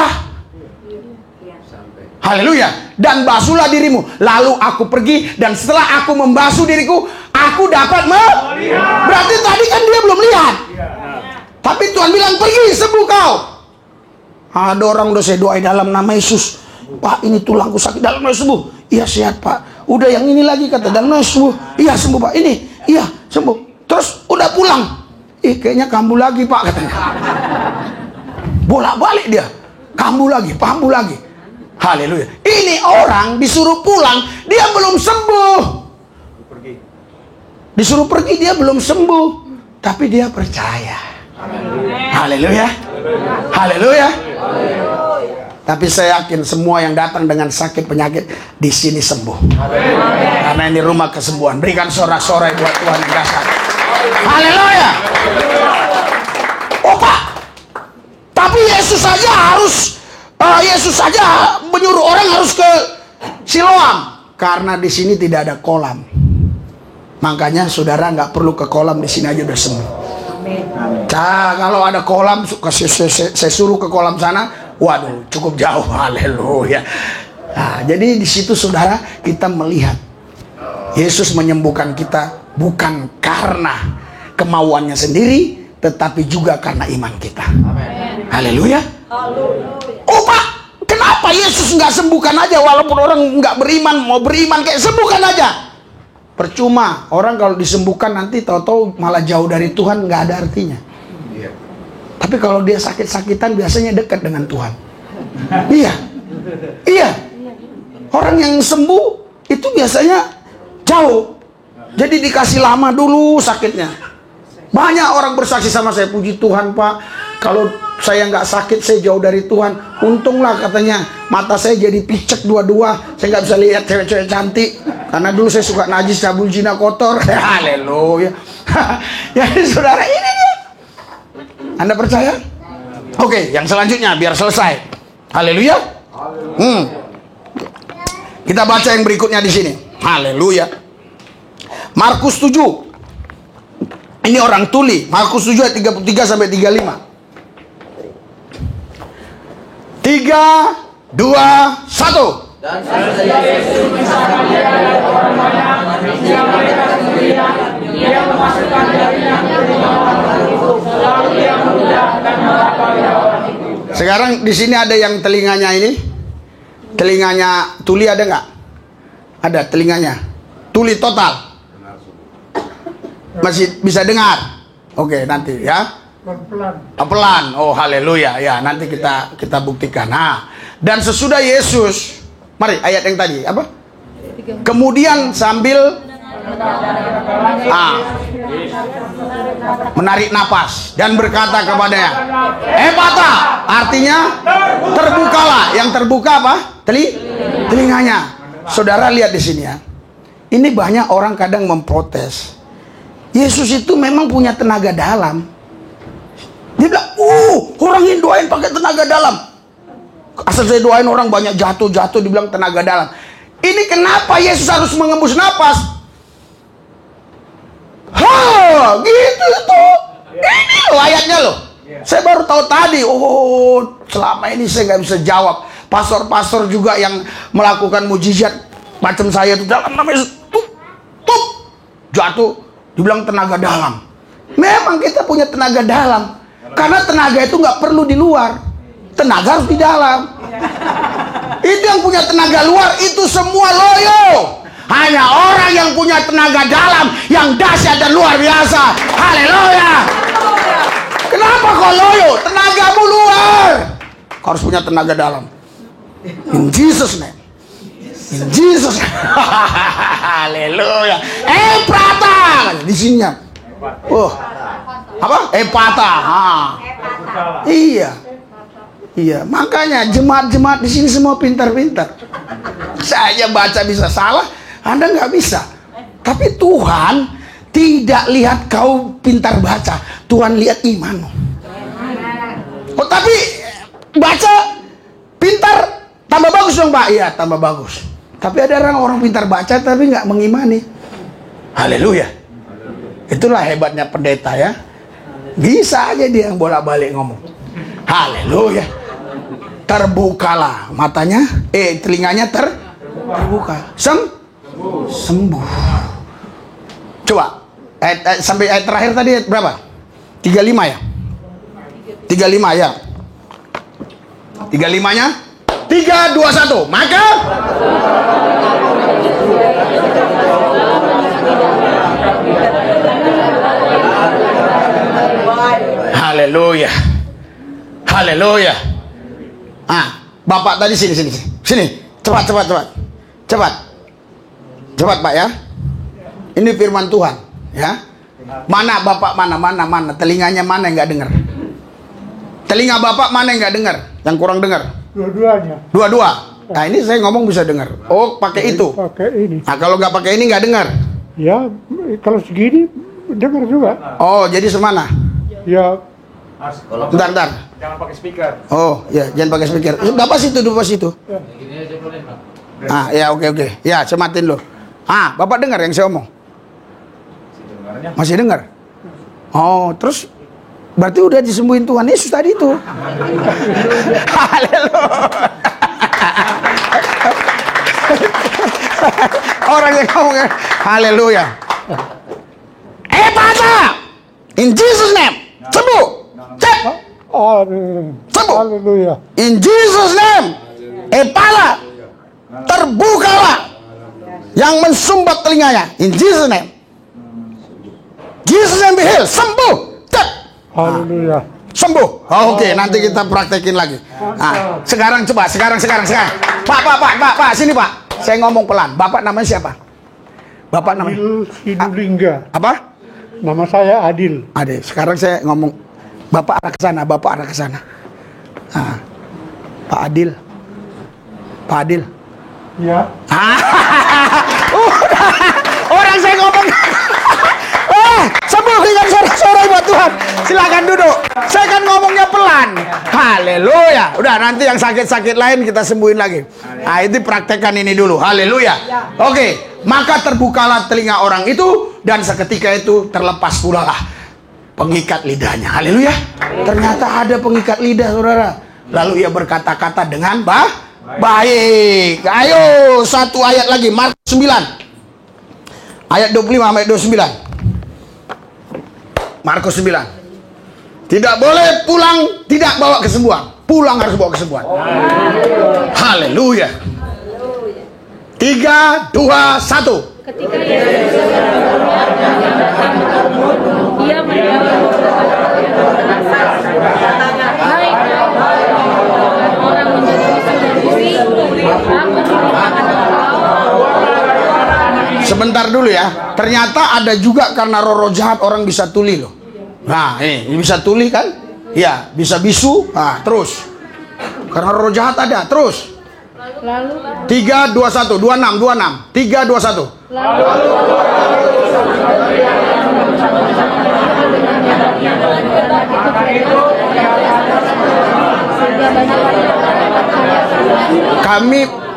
Haleluya. Dan basuhlah dirimu. Lalu aku pergi, dan setelah aku membasuh diriku, aku dapat melihat. Berarti tadi kan dia belum lihat. Tapi Tuhan bilang, pergi, sembuh kau. Ada orang udah saya doain dalam nama Yesus. Pak, ini tulangku sakit, dalam nama Yesus sembuh. Iya sehat Pak. Udah yang ini lagi kata, dalam nama Yesus sembuh. Iya sembuh Pak, ini. Iya sembuh. Terus udah pulang. Kayaknya kambuh lagi Pak katanya. Bolak-balik dia. Kambuh lagi, kambuh lagi. Haleluya. Ini orang disuruh pulang, dia belum sembuh. Disuruh pergi, dia belum sembuh. Tapi dia percaya. Haleluya. Haleluya. Tapi saya yakin semua yang datang dengan sakit penyakit di sini sembuh. Karena ini rumah kesembuhan. Berikan sorak-sorai buat Tuhan yang dasar. Haleluya. Oh Pak, tapi Yesus saja menyuruh orang harus ke Siloam karena di sini tidak ada kolam. Makanya saudara nggak perlu ke kolam, di sini aja udah sembuh. Kalau ada kolam, saya suruh ke kolam sana, waduh cukup jauh. Haleluya. Nah, jadi di situ saudara kita melihat Yesus menyembuhkan kita bukan karena kemauannya sendiri, tetapi juga karena iman kita. Haleluya. Oh Pak, kenapa Yesus nggak sembuhkan aja walaupun orang nggak beriman, mau beriman kayak sembuhkan aja? Percuma, orang kalau disembuhkan nanti tahu-tahu malah jauh dari Tuhan, nggak ada artinya. Tapi kalau dia sakit-sakitan biasanya dekat dengan Tuhan. Iya. Orang yang sembuh itu biasanya jauh. Jadi dikasih lama dulu sakitnya. Banyak orang bersaksi sama saya, puji Tuhan Pak, kalau saya nggak sakit, saya jauh dari Tuhan. Untunglah katanya, mata saya jadi picek dua-dua. Saya nggak bisa lihat cewek-cewek cantik. Karena dulu saya suka najis, cabul, zina, kotor. Haleluya. Jadi saudara, ini dia. Anda percaya? Oke, yang selanjutnya biar selesai. Haleluya. Kita baca yang berikutnya di sini. Haleluya. Markus 7. Ini orang tuli. Markus 7 ayat 33 sampai 35. 3, 2, 1. Dan sesudah Yesus memisahkan dia dari orang banyak, dia mereka sendirian, dia memasukkan dirinya ke rumah orang itu, lalu dia mengucap dan menghadap orang itu. Sekarang di sini ada yang telinganya ini, telinganya tuli ada nggak? Ada telinganya, tuli total, masih bisa dengar? Oke, nanti ya. Pelan. Oh haleluya ya, nanti kita buktikan. Nah, dan sesudah Yesus, mari ayat yang tadi apa? Kemudian sambil menarik napas dan berkata kepadanya, Ephata, artinya terbukalah. Yang terbuka apa? Telinganya. Saudara lihat di sini ya. Ini banyak orang kadang memprotes. Yesus itu memang punya tenaga dalam. Dia bilang, orang yang doain pakai tenaga dalam. Asal saya doain orang banyak jatuh, dibilang tenaga dalam. Ini kenapa Yesus harus mengembus napas? Gitu itu. Ini loh ayatnya loh. Saya baru tahu tadi. Selama ini saya nggak bisa jawab. Pastor-pastor juga yang melakukan mujizat macam saya itu dalam nama Yesus, jatuh, dibilang tenaga dalam. Memang kita punya tenaga dalam. Karena tenaga itu nggak perlu di luar, tenaga harus di dalam. Itu yang punya tenaga luar itu semua loyo. Hanya orang yang punya tenaga dalam yang dahsyat dan luar biasa. Haleluya. Kenapa kau loyo? Tenagamu luar. Kau harus punya tenaga dalam. In Jesus name. In Jesus name. Haleluya. Ephata di sininya. Apa? Ephata. Iya, makanya jemaat-jemaat di sini semua pintar-pintar. Saya baca bisa salah, Anda nggak bisa. Tapi Tuhan tidak lihat kau pintar baca, Tuhan lihat imanmu. Tapi baca pintar tambah bagus dong Pak. Iya, tambah bagus. Tapi ada orang pintar baca tapi nggak mengimani. Haleluya. Itulah hebatnya pendeta ya. Bisa aja dia yang bolak-balik ngomong. Haleluya. Terbukalah matanya, telinganya terbuka. Sembuh. Coba sampai ayat terakhir tadi ayat berapa? 35 ya? 35 ya. 35-nya 3, 2, 1. Maka haleluya. Haleluya. Bapak tadi sini. Cepat Pak ya. Ini firman Tuhan ya. Mana Bapak mana? Telinganya mana yang nggak dengar? Telinga Bapak mana yang nggak dengar? Yang kurang dengar? Dua-duanya. Dua. Nah ini saya ngomong bisa dengar. Oh pakai itu. Pakai ini. Nah kalau nggak pakai ini nggak dengar? Ya kalau segini dengar juga. Oh jadi semana? Ya. Bentar. Jangan pakai speaker. Oh ya jangan pakai speaker. Bapak situ. Ya oke. Ya sematin lo. Bapak dengar yang saya omong? Masih dengar? Oh terus berarti udah disembuhin Tuhan Yesus tadi itu. Haleluya. Orang yang ngomong haleluya. Patah. In Jesus name. Sembuh. Sembuh. Haleluya. In Jesus name. Patah. Terbukalah yang mensumbat telinganya. In Jesus name. Jesus name be healed. Sembuh. Haleluya. Sembuh. Oke, nanti kita praktekin lagi. Sekarang coba, sekarang. Pak, sini Pak. Saya ngomong pelan. Bapak namanya siapa? Bapak namanya Sidulingga. apa? Nama saya Adil. Adil. Sekarang saya ngomong. Bapak arah ke sana. Pak Adil. Ya. Orang saya ngomong. Sembuh dengan sorak-sorai buat Tuhan. Silakan duduk. Saya kan ngomongnya pelan. Haleluya. Udah nanti yang sakit-sakit lain kita sembuhin lagi. Itu praktekkan ini dulu. Haleluya. Oke. Maka terbukalah telinga orang itu dan seketika itu terlepas pula lah pengikat lidahnya. Haleluya. Ternyata ada pengikat lidah, saudara. Lalu ia berkata-kata dengan baik. Ayo satu ayat lagi. Markus 9 ayat 25 sampai 29. Markus 9. Tidak boleh pulang tidak bawa kesembuhan. Pulang harus bawa kesembuhan. Haleluya. 3, 2, 1. Ketika Yesus ia menjawab hai orang menjadi duri, aku merupakan engkau. Sebentar dulu ya. Ternyata ada juga karena roh jahat orang bisa tuli loh. Nah, ini bisa tuli kan? Ya, bisa bisu. Nah, terus. Karena roh jahat ada, terus. Lalu 3, 2, 1, 26. 3, 2, 1.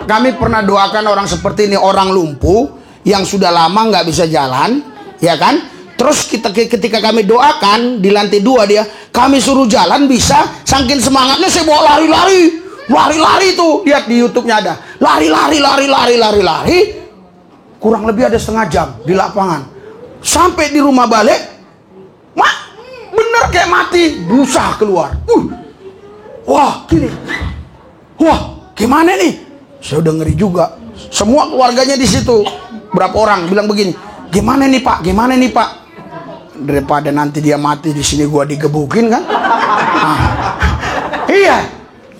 Kami pernah doakan orang seperti ini, orang lumpuh yang sudah lama nggak bisa jalan, ya kan? Terus ketika kami doakan di lantai 2 dia, kami suruh jalan bisa, saking semangatnya saya bawa lari-lari tuh, lihat di YouTube-nya ada, lari, kurang lebih ada setengah jam di lapangan, sampai di rumah balik, bener kayak mati, berusaha keluar, wah gimana nih? Saya udah ngeri juga, semua keluarganya di situ, berapa orang bilang begini, gimana nih Pak? Daripada nanti dia mati di sini gua digebukin kan? Iya,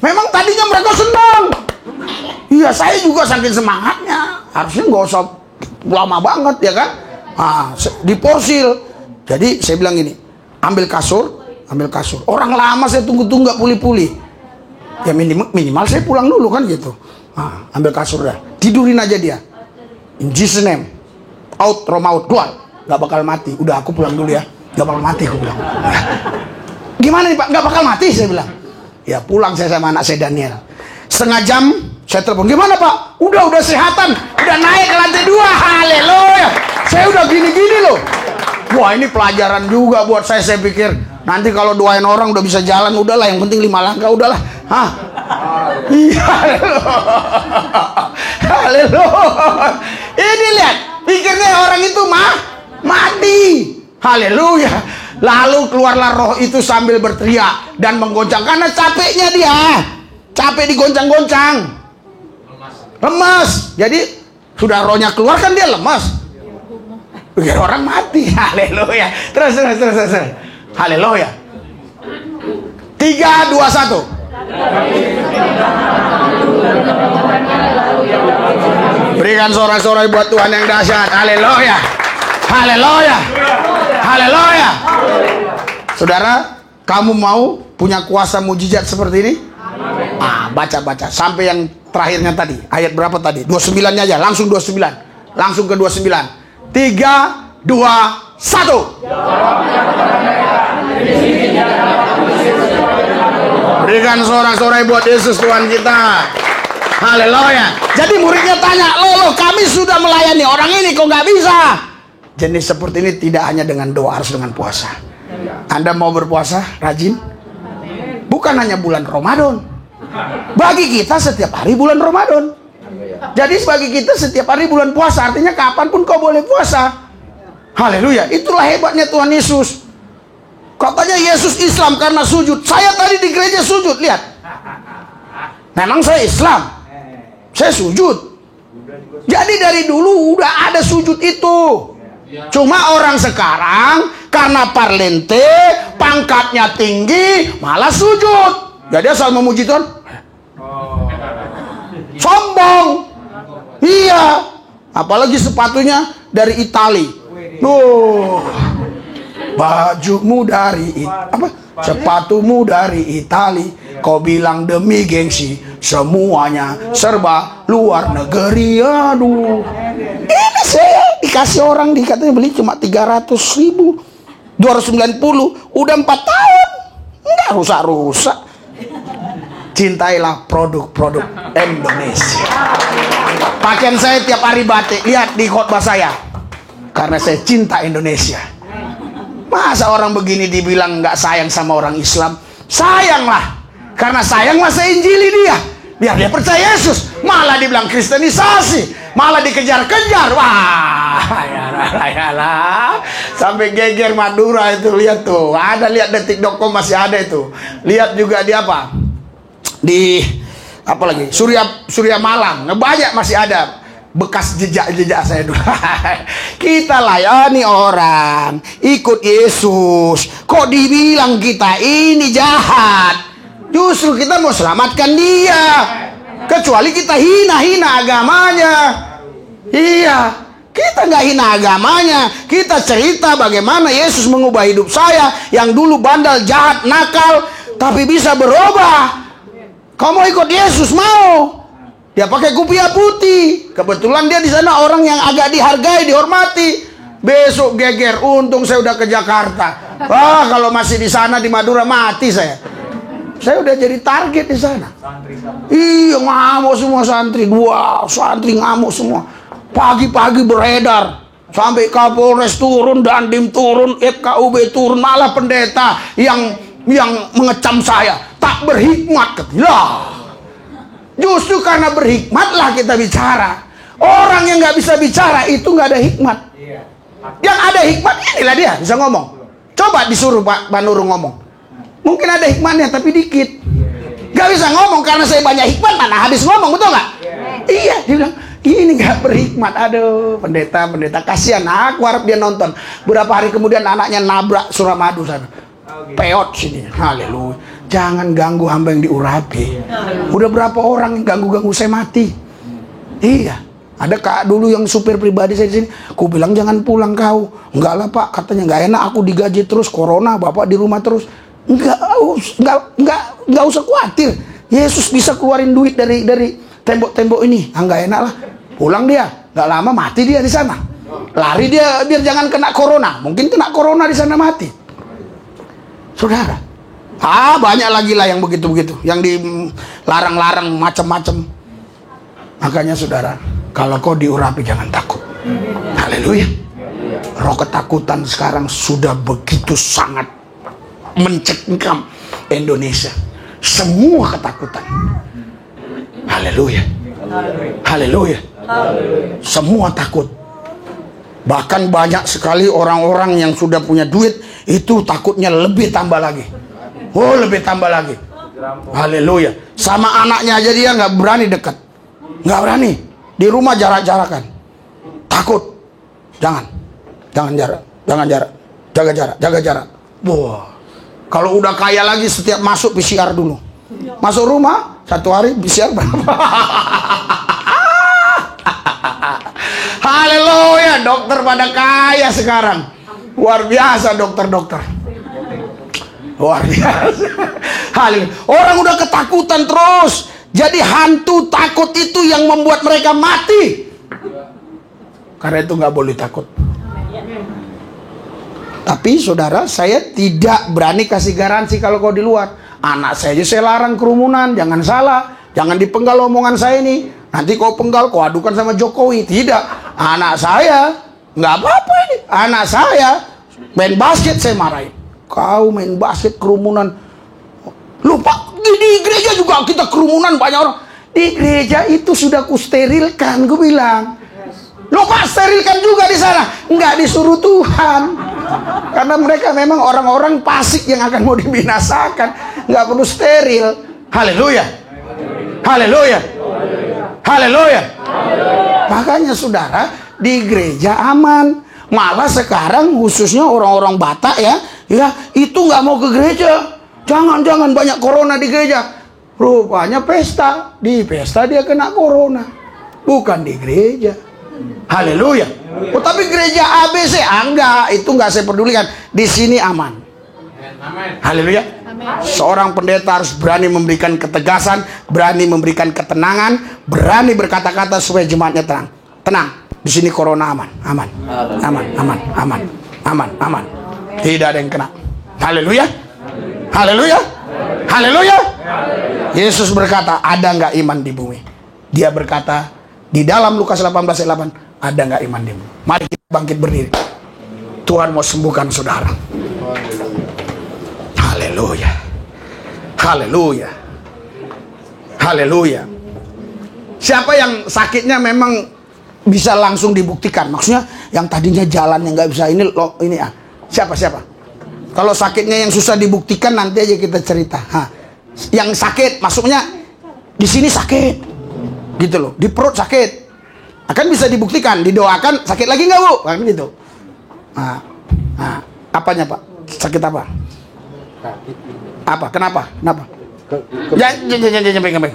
memang tadinya mereka senang. Iya, saya juga saking semangatnya. Harusnya nggak usah lama banget ya kan? Diporsil. Jadi saya bilang gini, ambil kasur. Orang lama saya tunggu nggak pulih-pulih. Ya minimal saya pulang dulu kan gitu. Ambil kasur dah, tidurin aja dia. In Jesus name, out, keluar. Gak bakal mati. Udah aku pulang dulu ya. Gak bakal mati aku bilang. Gimana nih Pak? Gak bakal mati saya bilang. Ya pulang saya sama anak saya Daniel. Setengah jam saya telepon. Gimana Pak? Udah sehatan. Udah naik ke lantai 2. Haleluya. Saya udah gini-gini loh. Wah ini pelajaran juga buat saya. Saya pikir Nanti kalau doain orang udah bisa jalan, udahlah, yang penting 5 langkah, udahlah. Hah? Iya. Haleluya. Ini lihat, pikirnya orang itu mati. Haleluya. Lalu keluarlah roh itu sambil berteriak dan menggoncang karena capeknya dia. Capek digoncang-goncang. Lemas. Jadi sudah rohnya keluar kan dia lemas. Biar orang mati. Haleluya. Terus. Haleluya. 3, 2, 1. Berikan sorak-sorai buat Tuhan yang dahsyat. Haleluya. Haleluya. Haleluya. Saudara, kamu mau punya kuasa mujizat seperti ini? Baca sampai yang terakhirnya tadi. Ayat berapa tadi? 29-nya aja, langsung 29. Langsung ke 29. 3, 2, 1. Berikan sorak-sorai buat Yesus Tuhan kita. Haleluya. Jadi muridnya tanya, loh kami sudah melayani orang ini kok nggak bisa? Jenis seperti ini tidak hanya dengan doa, harus dengan puasa. Anda mau berpuasa rajin? Bukan hanya bulan Ramadan. Bagi kita setiap hari bulan Ramadan. Jadi bagi kita setiap hari bulan puasa. Artinya kapanpun kau boleh puasa. Haleluya. Itulah hebatnya Tuhan Yesus. Katanya Yesus Islam karena sujud. Saya tadi di gereja sujud, lihat. Memang saya Islam, saya sujud. Jadi dari dulu udah ada sujud itu. Cuma orang sekarang karena parlente, pangkatnya tinggi, malah sujud. Jadi asal memuji Tuhan, sombong. Iya. Apalagi sepatunya dari Itali. Bajumu dari sepatumu dari Itali. Kau bilang demi gengsi, semuanya serba luar negeri. Aduh. Ini saya dikasih orang, dikatanya beli cuma 300.000, 290, udah 4 tahun. Enggak rusak-rusak. Cintailah produk-produk Indonesia. Pakaian saya tiap hari batik. Lihat di khotbah saya. Karena saya cinta Indonesia. Masa orang begini dibilang nggak sayang sama orang Islam? Sayanglah. Karena sayanglah saya injili dia. Biar dia percaya Yesus. Malah dibilang kristenisasi. Malah dikejar-kejar. Wah, yalah. Sampai geger Madura itu, lihat tuh. Ada, lihat detik.com masih ada itu. Lihat juga di apa? Di apa lagi? Surya Malang. Banyak masih ada bekas jejak-jejak saya dulu. Kita layani orang, ikut Yesus. Kok dibilang kita ini jahat? Justru kita mau selamatkan dia. Kecuali kita hina-hina agamanya. Iya, kita nggak hina agamanya. Kita cerita bagaimana Yesus mengubah hidup saya yang dulu bandel, jahat, nakal, tapi bisa berubah. Kamu ikut Yesus mau? Dia pakai kupiah putih. Kebetulan dia di sana orang yang agak dihargai, dihormati. Besok geger, untung saya udah ke Jakarta. Wah, kalau masih di sana di Madura mati saya. Saya udah jadi target di sana. Iya, ngamuk semua santri. 2 santri ngamuk semua. Pagi-pagi beredar. Sampai Kapolres turun, Dandim turun, FKUB turun. Malah pendeta yang mengecam saya. Tak berhikmat. Lah. Justru karena berhikmatlah kita bicara. Orang yang nggak bisa bicara itu nggak ada hikmat. Yang ada hikmat inilah dia bisa ngomong. Coba disuruh Pak Nurul ngomong. Mungkin ada hikmatnya tapi dikit. Gak bisa ngomong karena saya banyak hikmat, mana habis ngomong, betul nggak? Iya, dia bilang ini nggak berhikmat. Aduh, pendeta kasihan. Aku harap dia nonton. Beberapa hari kemudian anaknya nabrak Suramadu sana. Peot sini. Haleluya. Jangan ganggu hamba yang diurapi. Udah berapa orang yang ganggu-ganggu saya mati. Iya. Ada kak dulu yang supir pribadi saya di sini. Ku bilang jangan pulang kau. Enggak lah Pak, katanya nggak enak. Aku digaji terus, corona, Bapak di rumah terus. Enggak usah khawatir. Yesus bisa keluarin duit dari tembok-tembok ini. Enggak enak lah. Pulang dia. Enggak lama mati dia di sana. Lari dia biar jangan kena corona. Mungkin kena corona di sana mati. Saudara. Banyak lagi lah yang begitu-begitu. Yang dilarang-larang macam-macam. Makanya saudara, kalau kau diurapi jangan takut. Haleluya. Roh ketakutan sekarang sudah begitu sangat mencengkam Indonesia. Semua ketakutan. Haleluya. Haleluya. Semua takut. Bahkan banyak sekali orang-orang yang sudah punya duit itu takutnya lebih tambah lagi. Oh, lebih tambah lagi. Haleluya. Sama anaknya aja dia nggak berani dekat. Nggak berani. Di rumah jarak-jarakan. Takut. Jangan jarak. Jaga jarak. Wah. Kalau udah kaya lagi setiap masuk PCR dulu. Masuk rumah 1 hari PCR berapa? Haleluya, dokter pada kaya sekarang. Luar biasa dokter. Luar biasa. Haleluya. Orang udah ketakutan terus. Jadi hantu takut itu yang membuat mereka mati. Karena itu nggak boleh takut. Tapi saudara, saya tidak berani kasih garansi kalau kau di luar. Anak saya aja saya larang kerumunan. Jangan salah. Jangan dipenggal omongan saya ini. Nanti kau penggal, kau adukan sama Jokowi. Tidak. Anak saya nggak apa-apa ini. Anak saya main basket saya marahin. Kau main basket kerumunan. Lupa di gereja juga kita kerumunan banyak orang. Di gereja itu sudah kusterilkan, gue bilang. Lupa sterilkan juga di sana. Nggak disuruh Tuhan. Karena mereka memang orang-orang fasik yang akan mau dibinasakan. Nggak perlu steril. Haleluya. Haleluya. Haleluya. Makanya saudara, di gereja aman. Malah sekarang khususnya orang-orang Batak ya itu nggak mau ke gereja. Jangan banyak corona di gereja. Rupanya pesta. Di pesta dia kena corona. Bukan di gereja. Haleluya. Oh, tapi gereja ABC enggak, itu enggak saya pedulikan. Di sini aman. Haleluya. Seorang pendeta harus berani memberikan ketegasan, berani memberikan ketenangan, berani berkata-kata supaya jemaatnya tenang. Di sini corona aman. Tidak ada yang kena. Haleluya. Haleluya. Haleluya. Yesus berkata, ada nggak iman di bumi? Dia berkata di dalam Lukas 18:8, ada nggak iman di bumi? Mari kita bangkit berdiri. Tuhan mau sembuhkan saudara. Haleluya. Haleluya. Haleluya. Siapa yang sakitnya memang bisa langsung dibuktikan? Maksudnya yang tadinya jalan yang nggak bisa ini siapa? Kalau sakitnya yang susah dibuktikan nanti aja kita cerita. Yang sakit, maksudnya di sini sakit, gitu loh. Di perut sakit, akan bisa dibuktikan, didoakan. Sakit lagi nggak bu? Kan gitu. Apanya pak? Sakit apa? Apa? Kenapa?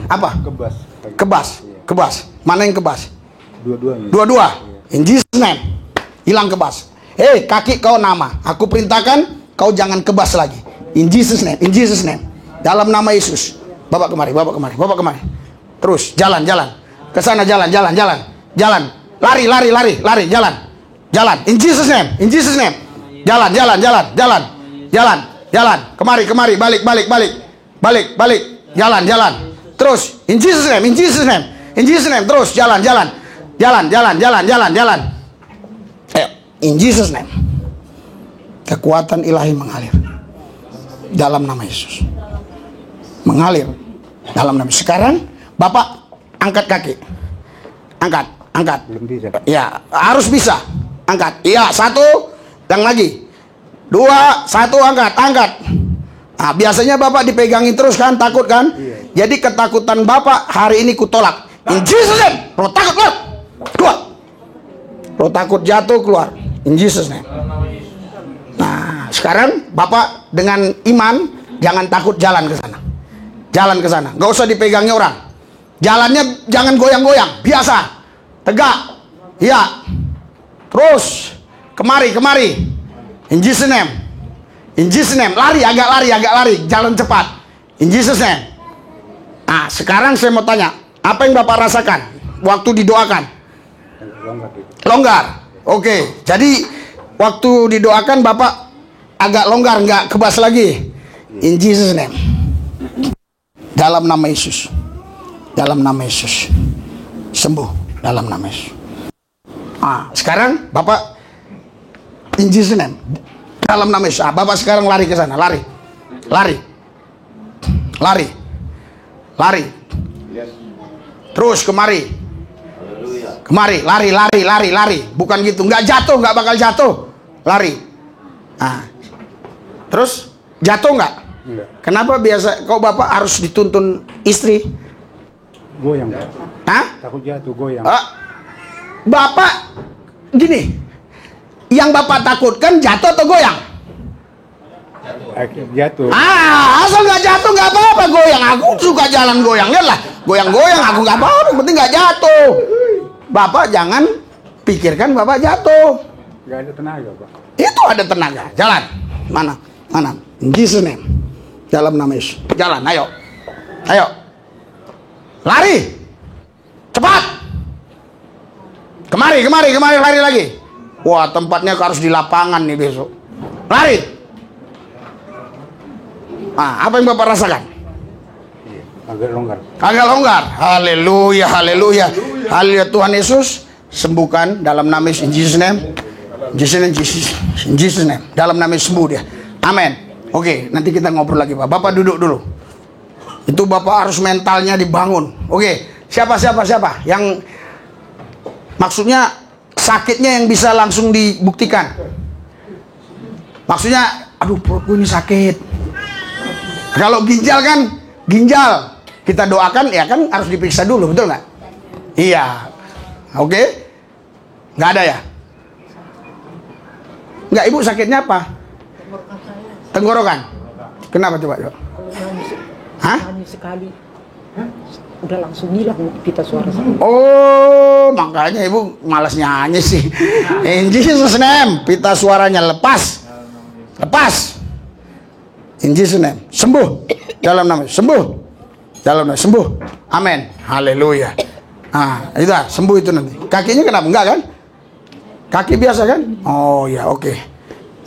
Apa? Kebas. Mana yang kebas? Dua-dua. In Jesus name. Hilang kebas. Kaki kau nama. Aku perintahkan kau jangan kebas lagi. In Jesus name. Dalam nama Yesus. Bapak kemari. Terus jalan. Ke sana jalan. Lari, jalan. In Jesus name. Jalan. Kemari, balik. Jalan. Terus in Jesus name. Terus jalan. Ayo, in Jesus name. Kekuatan ilahi mengalir dalam nama Yesus. Mengalir dalam nama. Sekarang Bapak angkat kaki. Angkat. Belum bisa. Ya, harus bisa. Angkat. Iya, 1, yang lagi. 2, 1, angkat. Nah, biasanya Bapak dipegangin terus kan, takut kan? Iya. Jadi ketakutan Bapak hari ini kutolak. In Jesus name. Roh takut keluar. Roh takut jatuh keluar. In Jesus name. Nah, sekarang Bapak dengan iman jangan takut jalan ke sana. Nggak usah dipegangnya orang. Jalannya jangan goyang-goyang, biasa. Tegak. Ya. Terus kemari. In Jesus name. Lari, agak lari. Jalan cepat. In Jesus name. Nah, sekarang saya mau tanya, apa yang Bapak rasakan waktu didoakan? Longgar. Oke. Jadi waktu didoakan Bapak agak longgar, nggak kebas lagi. In Jesus name. Dalam nama Yesus. Sembuh dalam nama Yesus. Nah, sekarang Bapak in Jesus name. Dalam nama Yesus. Bapak sekarang lari ke sana, lari. Lari. Lari. Lari. Terus kemari. Kemari, lari, lari, lari, lari. Bukan gitu, nggak jatuh, nggak bakal jatuh. Lari. Nah. Terus jatuh nggak? Enggak. Kenapa biasa kok bapak harus dituntun istri? Goyang, Pak. Hah? Takut jatuh, goyang. Bapak gini, yang bapak takutkan jatuh atau goyang? Jatuh. Asal nggak jatuh nggak apa-apa, goyang. Aku suka jalan goyang, lihatlah, goyang-goyang aku nggak apa-apa, yang penting nggak jatuh. Bapak jangan pikirkan bapak jatuh. Nggak ada tenaga, Pak. Itu ada tenaga. Jalan. Mana? Mana? In Jesus name. Dalam nama Yesus. Jalan, ayo. Ayo. Lari. Cepat. Kemari, kemari, kemari, lari lagi. Wah, tempatnya harus di lapangan nih besok. Lari. Apa yang Bapak rasakan? Agak longgar. Agak longgar. Haleluya, haleluya. Haleluya, Tuhan Yesus sembuhkan dalam nama Yesus. In Jesus name. In Jesus name. Dalam nama Yesus sembuh dia. Amin. Oke, nanti kita ngobrol lagi, Pak. Bapak duduk dulu. Itu Bapak harus mentalnya dibangun. Oke, siapa yang maksudnya sakitnya yang bisa langsung dibuktikan. Maksudnya, aduh perutku ini sakit. Kalau ginjal kan, ginjal kita doakan ya kan harus diperiksa dulu, betul nggak? Iya. Oke. Nggak ada ya? Nggak, ibu sakitnya apa? Tenggorokan. Kenapa coba? Hah? Nyanyi sekali, udah langsung hilang pita suara saya. Oh, makanya ibu malas nyanyi sih. In Jesus name, pita suaranya lepas. Lepas. In Jesus name, sembuh. Dalam nama sembuh. Dalam nama sembuh. Amin. Haleluya. Itu sembuh itu nanti. Kakinya kenapa? Enggak kan? Kaki biasa kan? Oh ya, oke.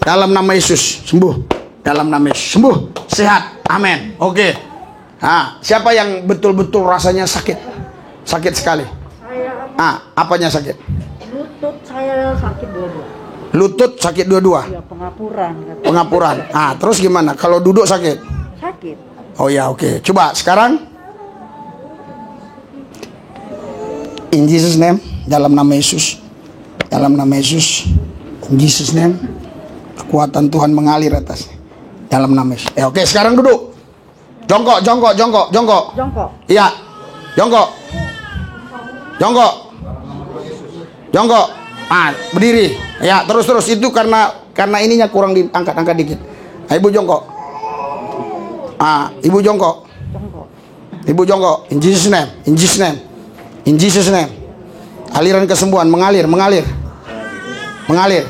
Dalam nama Yesus, sembuh. Dalam nama Yesus, sembuh. Sehat. Amin. Oke. Siapa yang betul-betul rasanya sakit? Sakit sekali. Saya Apanya sakit? lutut saya sakit dua-dua. Lutut sakit dua-dua. Ya pengapuran. Kata. Pengapuran. Terus gimana? Kalau duduk sakit? Sakit. Oh ya, oke. Coba sekarang. In Jesus name, dalam nama Yesus. Dalam nama Yesus. In Jesus name. Kekuatan Tuhan mengalir atasnya. Dalam nama Yesus. Oke, sekarang duduk. Jongkok, jongkok, jongkok, jongkok. Jongkok. Iya. Jongkok. Jongkok. Jongkok. Berdiri. Ya, terus itu karena ininya kurang diangkat dikit. Ibu jongkok. Ibu jongkok. Jongkok. Ibu jongkok. In Jesus name. In Jesus name. In Jesus name. Aliran kesembuhan mengalir, mengalir. Mengalir.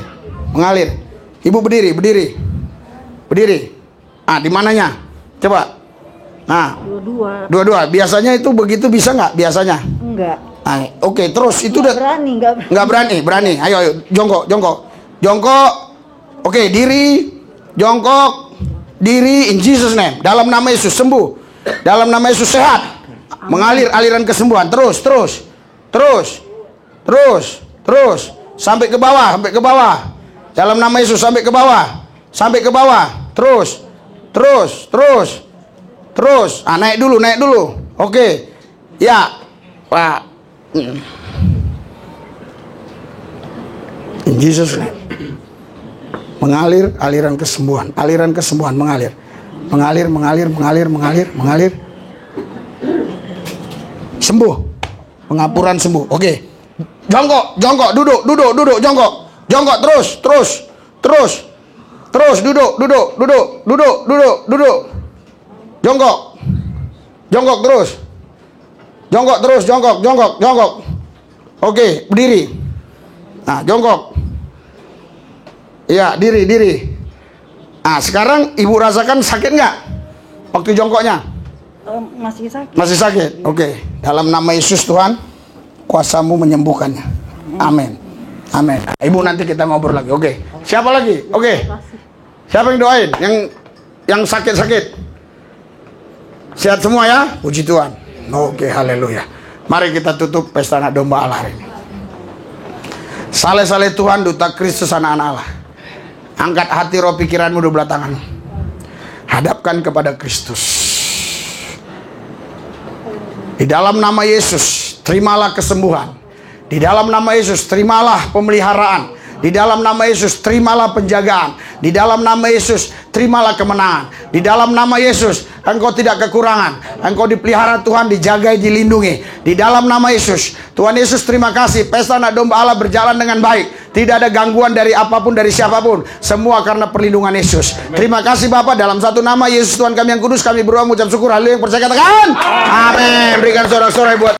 Mengalir. Ibu berdiri, berdiri. Berdiri. Di mananya? Coba. Dua-dua. Dua-dua. Biasanya itu begitu bisa nggak? Biasanya? Enggak. Oke, terus itu udah Berani enggak? nggak berani, berani. Ayo, jongkok, jongkok, jongkok. Oke, diri, jongkok, diri. In Jesus name. Dalam nama Yesus sembuh. Dalam nama Yesus sehat. Mengalir aliran kesembuhan. Terus, terus, terus, terus, terus. Sampai ke bawah, sampai ke bawah. Dalam nama Yesus sampai ke bawah, sampai ke bawah. Terus, terus, terus, terus. Naik dulu, naik dulu. Oke, ya, Pak. In Jesus name. Mengalir aliran kesembuhan, aliran kesembuhan mengalir, mengalir, mengalir, mengalir, mengalir, mengalir. Sembuh, pengapuran sembuh. Oke, jongkok, jongkok, duduk, duduk, duduk, jongkok, jongkok, terus, terus, terus, terus, duduk, duduk, duduk, duduk, duduk, duduk, jongkok, jongkok terus, jongkok terus, jongkok, jongkok, jongkok. Oke, berdiri. Jongkok. Iya, diri, diri. Sekarang ibu rasakan sakit nggak waktu jongkoknya? Masih sakit. Masih sakit. Oke. Dalam nama Yesus Tuhan, kuasamu menyembuhkannya. Amin. Amin. Ibu nanti kita ngobrol lagi. Oke. Siapa lagi? Oke. Siapa yang doain? Yang sakit-sakit? Sehat semua ya? Puji Tuhan. Oke, haleluya. Mari kita tutup pesta anak domba Allah hari ini. Saleh-saleh Tuhan, duta Kristus anak-anak Allah. Angkat hati roh pikiranmu di belah tanganmu. Hadapkan kepada Kristus. Di dalam nama Yesus, terimalah kesembuhan. Di dalam nama Yesus, terimalah pemeliharaan. Di dalam nama Yesus, terimalah penjagaan. Di dalam nama Yesus, terimalah kemenangan. Di dalam nama Yesus, engkau tidak kekurangan. Engkau dipelihara Tuhan, dijagai, dilindungi. Di dalam nama Yesus, Tuhan Yesus, terima kasih. Pesta anak domba Allah berjalan dengan baik. Tidak ada gangguan dari apapun, dari siapapun. Semua karena perlindungan Yesus. Terima kasih Bapa, dalam satu nama Yesus Tuhan kami yang kudus, kami berdoa mengucap syukur. Haleluya, yang percaya katakan amin. Berikan sorak-sorai buat